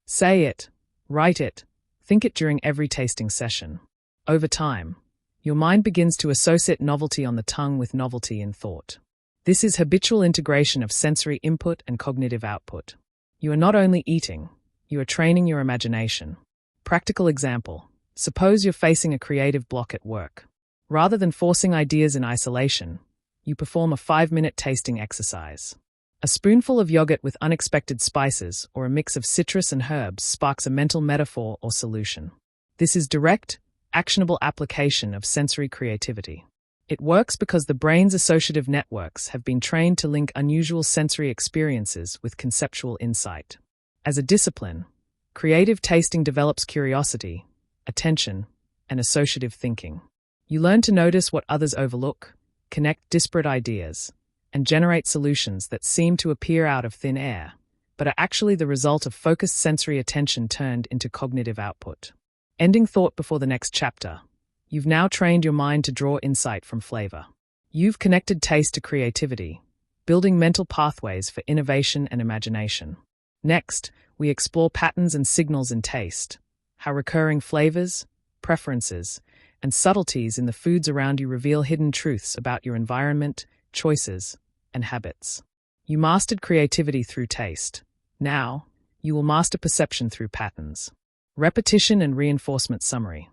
Say it, write it, think it during every tasting session. Over time, your mind begins to associate novelty on the tongue with novelty in thought. This is habitual integration of sensory input and cognitive output. You are not only eating, you are training your imagination. Practical example. Suppose you're facing a creative block at work. Rather than forcing ideas in isolation, you perform a 5-minute tasting exercise. A spoonful of yogurt with unexpected spices or a mix of citrus and herbs sparks a mental metaphor or solution. This is direct, actionable application of sensory creativity. It works because the brain's associative networks have been trained to link unusual sensory experiences with conceptual insight. As a discipline, creative tasting develops curiosity, attention, and associative thinking. You learn to notice what others overlook, connect disparate ideas, and generate solutions that seem to appear out of thin air, but are actually the result of focused sensory attention turned into cognitive output. Ending thought before the next chapter. You've now trained your mind to draw insight from flavor. You've connected taste to creativity, building mental pathways for innovation and imagination. Next, we explore patterns and signals in taste, how recurring flavors, preferences, and subtleties in the foods around you reveal hidden truths about your environment, choices, and habits. You mastered creativity through taste. Now, you will master perception through patterns. Repetition and reinforcement summary.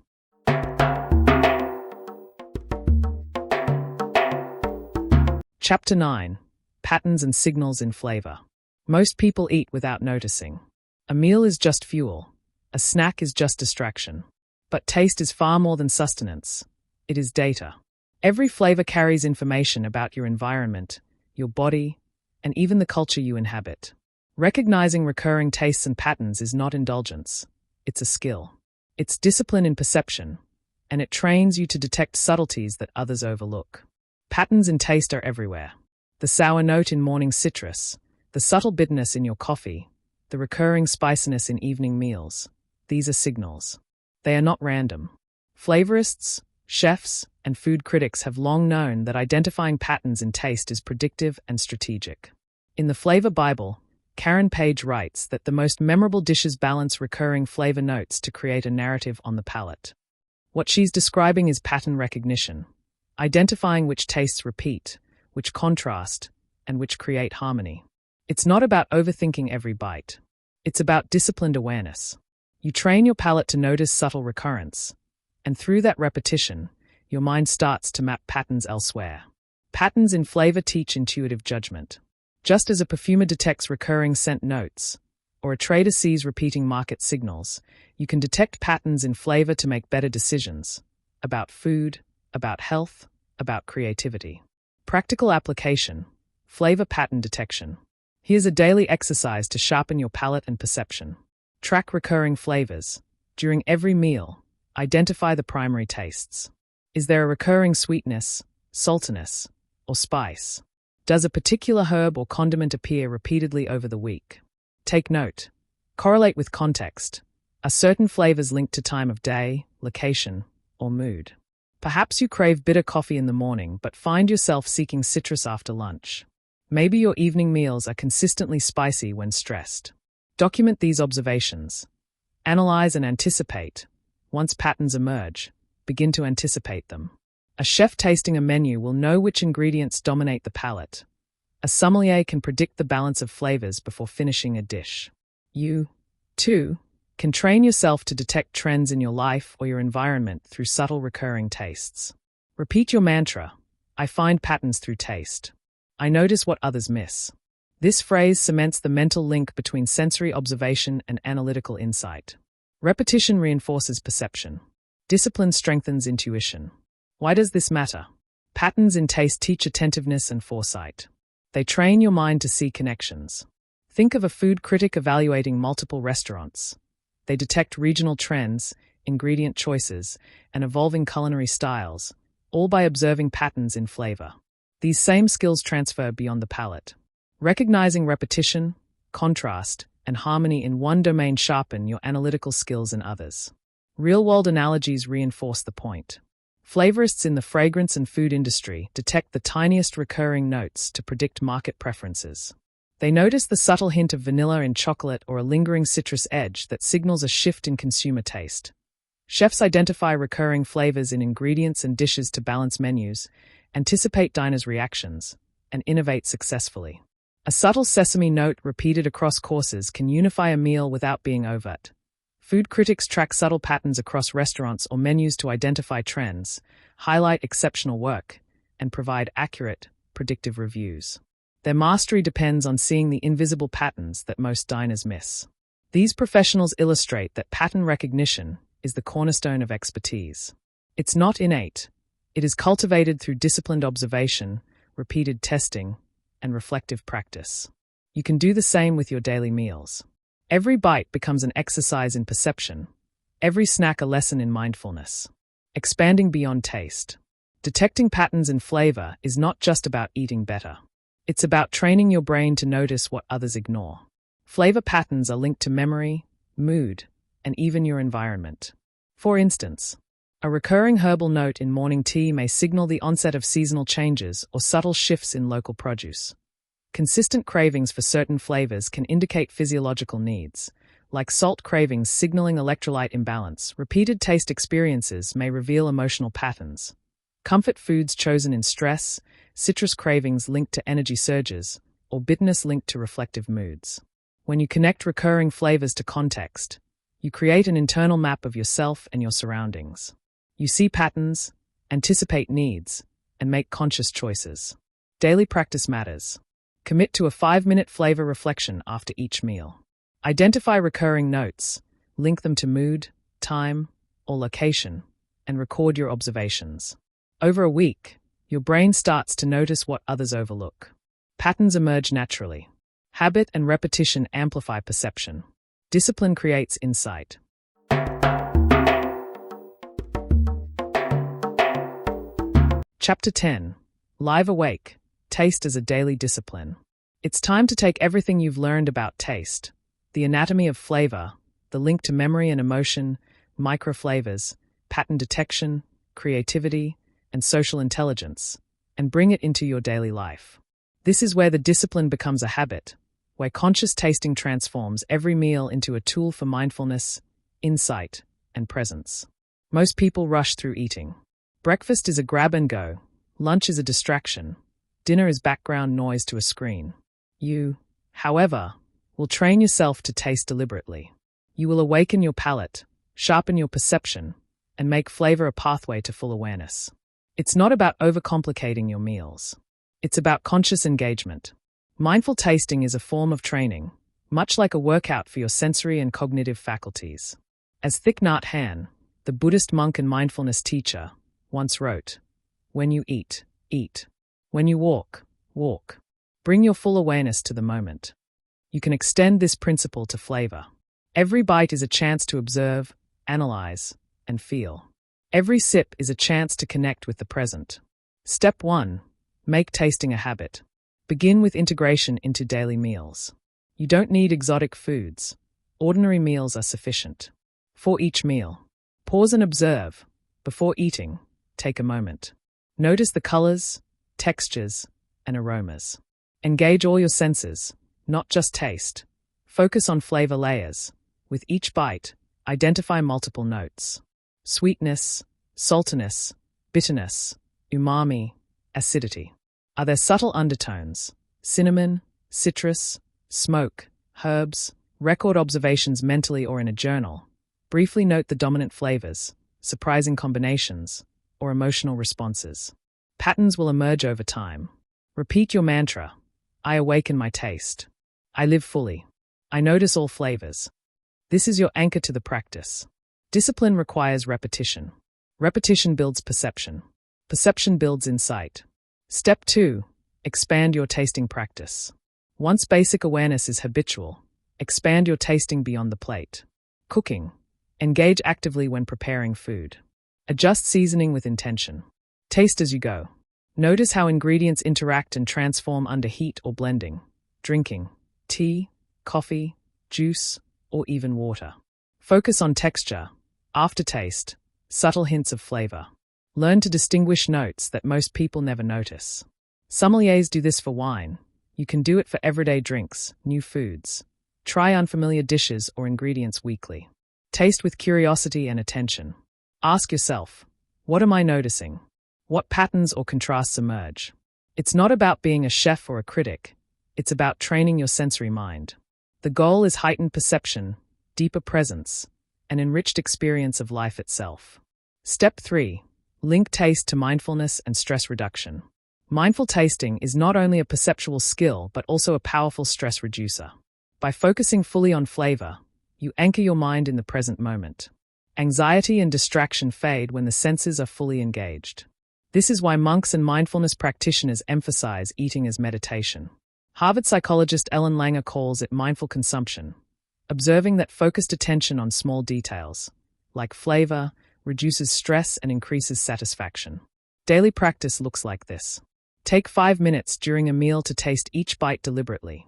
Chapter 9. Patterns and signals in flavor. Most people eat without noticing. A meal is just fuel. A snack is just distraction. But taste is far more than sustenance. It is data. Every flavor carries information about your environment, your body, and even the culture you inhabit. Recognizing recurring tastes and patterns is not indulgence. It's a skill. It's discipline in perception, and it trains you to detect subtleties that others overlook. Patterns in taste are everywhere. The sour note in morning citrus, the subtle bitterness in your coffee, the recurring spiciness in evening meals. These are signals. They are not random. Flavorists, chefs, and food critics have long known that identifying patterns in taste is predictive and strategic. In the Flavor Bible, Karen Page writes that the most memorable dishes balance recurring flavor notes to create a narrative on the palate. What she's describing is pattern recognition, identifying which tastes repeat, which contrast, and which create harmony. It's not about overthinking every bite. It's about disciplined awareness. You train your palate to notice subtle recurrence, and through that repetition, your mind starts to map patterns elsewhere. Patterns in flavor teach intuitive judgment. Just as a perfumer detects recurring scent notes, or a trader sees repeating market signals, you can detect patterns in flavor to make better decisions about food, about health, about creativity. Practical application: flavor pattern detection. Here's a daily exercise to sharpen your palate and perception. Track recurring flavors. During every meal, identify the primary tastes. Is there a recurring sweetness, saltiness, or spice? Does a particular herb or condiment appear repeatedly over the week? Take note. Correlate with context. Are certain flavors linked to time of day, location, or mood? Perhaps you crave bitter coffee in the morning but find yourself seeking citrus after lunch. Maybe your evening meals are consistently spicy when stressed. Document these observations. Analyze and anticipate. Once patterns emerge, begin to anticipate them. A chef tasting a menu will know which ingredients dominate the palate. A sommelier can predict the balance of flavors before finishing a dish. You, too, can train yourself to detect trends in your life or your environment through subtle recurring tastes. Repeat your mantra: I find patterns through taste. I notice what others miss. This phrase cements the mental link between sensory observation and analytical insight. Repetition reinforces perception. Discipline strengthens intuition. Why does this matter? Patterns in taste teach attentiveness and foresight. They train your mind to see connections. Think of a food critic evaluating multiple restaurants. They detect regional trends, ingredient choices, and evolving culinary styles, all by observing patterns in flavor. These same skills transfer beyond the palate. Recognizing repetition, contrast, and harmony in one domain sharpen your analytical skills in others. Real-world analogies reinforce the point. Flavorists in the fragrance and food industry detect the tiniest recurring notes to predict market preferences. They notice the subtle hint of vanilla in chocolate or a lingering citrus edge that signals a shift in consumer taste. Chefs identify recurring flavors in ingredients and dishes to balance menus, anticipate diners' reactions, and innovate successfully. A subtle sesame note repeated across courses can unify a meal without being overt. Food critics track subtle patterns across restaurants or menus to identify trends, highlight exceptional work, and provide accurate, predictive reviews. Their mastery depends on seeing the invisible patterns that most diners miss. These professionals illustrate that pattern recognition is the cornerstone of expertise. It's not innate. It is cultivated through disciplined observation, repeated testing, and reflective practice. You can do the same with your daily meals. Every bite becomes an exercise in perception, every snack a lesson in mindfulness. Expanding beyond taste. Detecting patterns in flavor is not just about eating better. It's about training your brain to notice what others ignore. Flavor patterns are linked to memory, mood, and even your environment. For instance, a recurring herbal note in morning tea may signal the onset of seasonal changes or subtle shifts in local produce. Consistent cravings for certain flavors can indicate physiological needs, like salt cravings signaling electrolyte imbalance. Repeated taste experiences may reveal emotional patterns. Comfort foods chosen in stress, citrus cravings linked to energy surges, or bitterness linked to reflective moods. When you connect recurring flavors to context, you create an internal map of yourself and your surroundings. You see patterns, anticipate needs, and make conscious choices. Daily practice matters. Commit to a 5-minute flavor reflection after each meal. Identify recurring notes, link them to mood, time, or location, and record your observations. Over a week, your brain starts to notice what others overlook. Patterns emerge naturally. Habit and repetition amplify perception. Discipline creates insight. Chapter 10. Live Awake. Taste as a daily discipline. It's time to take everything you've learned about taste, the anatomy of flavor, the link to memory and emotion, microflavors, pattern detection, creativity, and social intelligence, and bring it into your daily life. This is where the discipline becomes a habit, where conscious tasting transforms every meal into a tool for mindfulness, insight, and presence. Most people rush through eating. Breakfast is a grab and go, lunch is a distraction, dinner is background noise to a screen. You, however, will train yourself to taste deliberately. You will awaken your palate, sharpen your perception, and make flavor a pathway to full awareness. It's not about overcomplicating your meals. It's about conscious engagement. Mindful tasting is a form of training, much like a workout for your sensory and cognitive faculties. As Thich Nhat Hanh, the Buddhist monk and mindfulness teacher, once wrote, "When you eat, eat. When you walk, walk. Bring your full awareness to the moment." You can extend this principle to flavor. Every bite is a chance to observe, analyze, and feel. Every sip is a chance to connect with the present. Step 1. Make tasting a habit. Begin with integration into daily meals. You don't need exotic foods. Ordinary meals are sufficient. For each meal, pause and observe. Before eating, take a moment. Notice the colors, textures, and aromas. Engage all your senses, not just taste. Focus on flavor layers. With each bite, identify multiple notes. Sweetness, saltiness, bitterness, umami, acidity. Are there subtle undertones? Cinnamon, citrus, smoke, herbs? Record observations mentally or in a journal. Briefly note the dominant flavors, surprising combinations, or emotional responses. Patterns will emerge over time. Repeat your mantra. I awaken my taste. I live fully. I notice all flavors. This is your anchor to the practice. Discipline requires repetition. Repetition builds perception. Perception builds insight. Step 2. Expand your tasting practice. Once basic awareness is habitual, expand your tasting beyond the plate. Cooking. Engage actively when preparing food. Adjust seasoning with intention. Taste as you go. Notice how ingredients interact and transform under heat or blending. Drinking. Tea, coffee, juice, or even water. Focus on texture, aftertaste, subtle hints of flavor. Learn to distinguish notes that most people never notice. Sommeliers do this for wine. You can do it for everyday drinks, new foods. Try unfamiliar dishes or ingredients weekly. Taste with curiosity and attention. Ask yourself, what am I noticing? What patterns or contrasts emerge? It's not about being a chef or a critic. It's about training your sensory mind. The goal is heightened perception, deeper presence, and enriched experience of life itself. Step 3. Link taste to mindfulness and stress reduction. Mindful tasting is not only a perceptual skill but also a powerful stress reducer. By focusing fully on flavor, you anchor your mind in the present moment. Anxiety and distraction fade when the senses are fully engaged. This is why monks and mindfulness practitioners emphasize eating as meditation. Harvard psychologist Ellen Langer calls it mindful consumption, observing that focused attention on small details, like flavor, reduces stress and increases satisfaction. Daily practice looks like this. Take 5 minutes during a meal to taste each bite deliberately.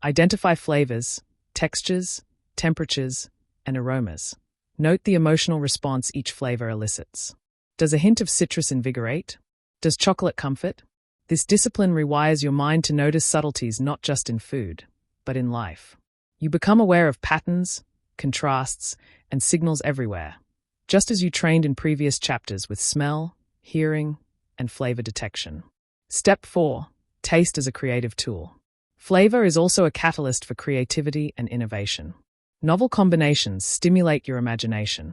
Identify flavors, textures, temperatures, and aromas. Note the emotional response each flavor elicits. Does a hint of citrus invigorate? Does chocolate comfort? This discipline rewires your mind to notice subtleties not just in food, but in life. You become aware of patterns, contrasts, and signals everywhere, just as you trained in previous chapters with smell, hearing, and flavor detection. Step 4. Taste as a creative tool. Flavor is also a catalyst for creativity and innovation. Novel combinations stimulate your imagination.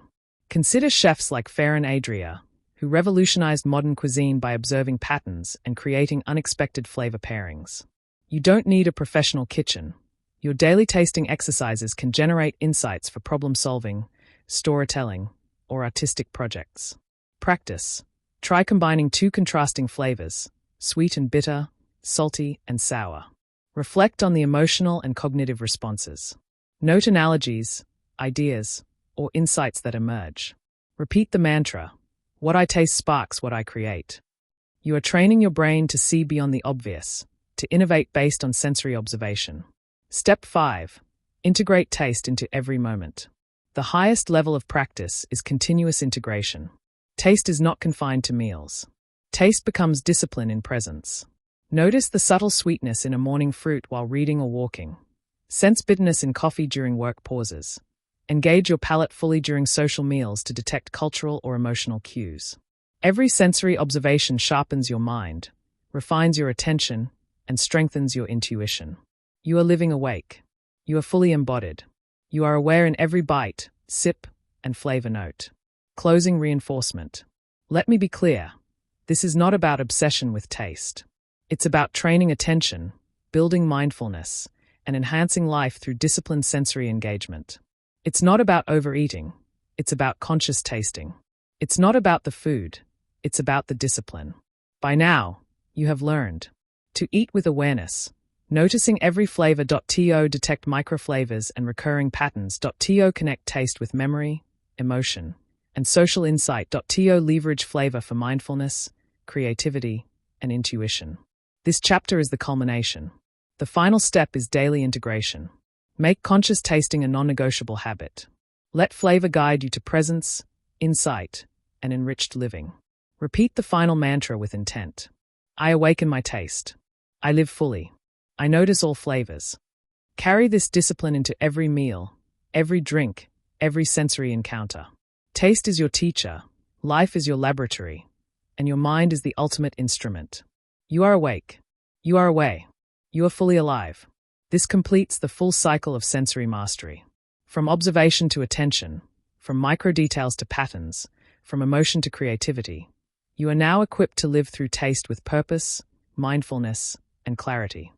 Consider chefs like Ferran Adrià, who revolutionized modern cuisine by observing patterns and creating unexpected flavor pairings. You don't need a professional kitchen. Your daily tasting exercises can generate insights for problem-solving, storytelling, or artistic projects. Practice. Try combining 2 contrasting flavors, sweet and bitter, salty and sour. Reflect on the emotional and cognitive responses. Note analogies, ideas, or insights that emerge. Repeat the mantra, what I taste sparks what I create. You are training your brain to see beyond the obvious, to innovate based on sensory observation. Step 5. Integrate taste into every moment. The highest level of practice is continuous integration. Taste is not confined to meals. Taste becomes discipline in presence. Notice the subtle sweetness in a morning fruit while reading or walking, Sense bitterness in coffee during work pauses. Engage your palate fully during social meals to detect cultural or emotional cues. Every sensory observation sharpens your mind, refines your attention, and strengthens your intuition. You are living awake. You are fully embodied. You are aware in every bite, sip, and flavor note. Closing reinforcement. Let me be clear. This is not about obsession with taste. It's about training attention, building mindfulness, and enhancing life through disciplined sensory engagement. It's not about overeating. It's about conscious tasting. It's not about the food. It's about the discipline. By now, you have learned to eat with awareness, noticing every flavor. To detect microflavors and recurring patterns. To connect taste with memory, emotion, and social insight. To leverage flavor for mindfulness, creativity, and intuition. This chapter is the culmination. The final step is daily integration. Make conscious tasting a non-negotiable habit. Let flavor guide you to presence, insight, and enriched living. Repeat the final mantra with intent. I awaken my taste. I live fully. I notice all flavors. Carry this discipline into every meal, every drink, every sensory encounter. Taste is your teacher, life is your laboratory, and your mind is the ultimate instrument. You are awake. You are aware. You are fully alive. This completes the full cycle of sensory mastery. From observation to attention, from micro details to patterns, from emotion to creativity, you are now equipped to live through taste with purpose, mindfulness, and clarity.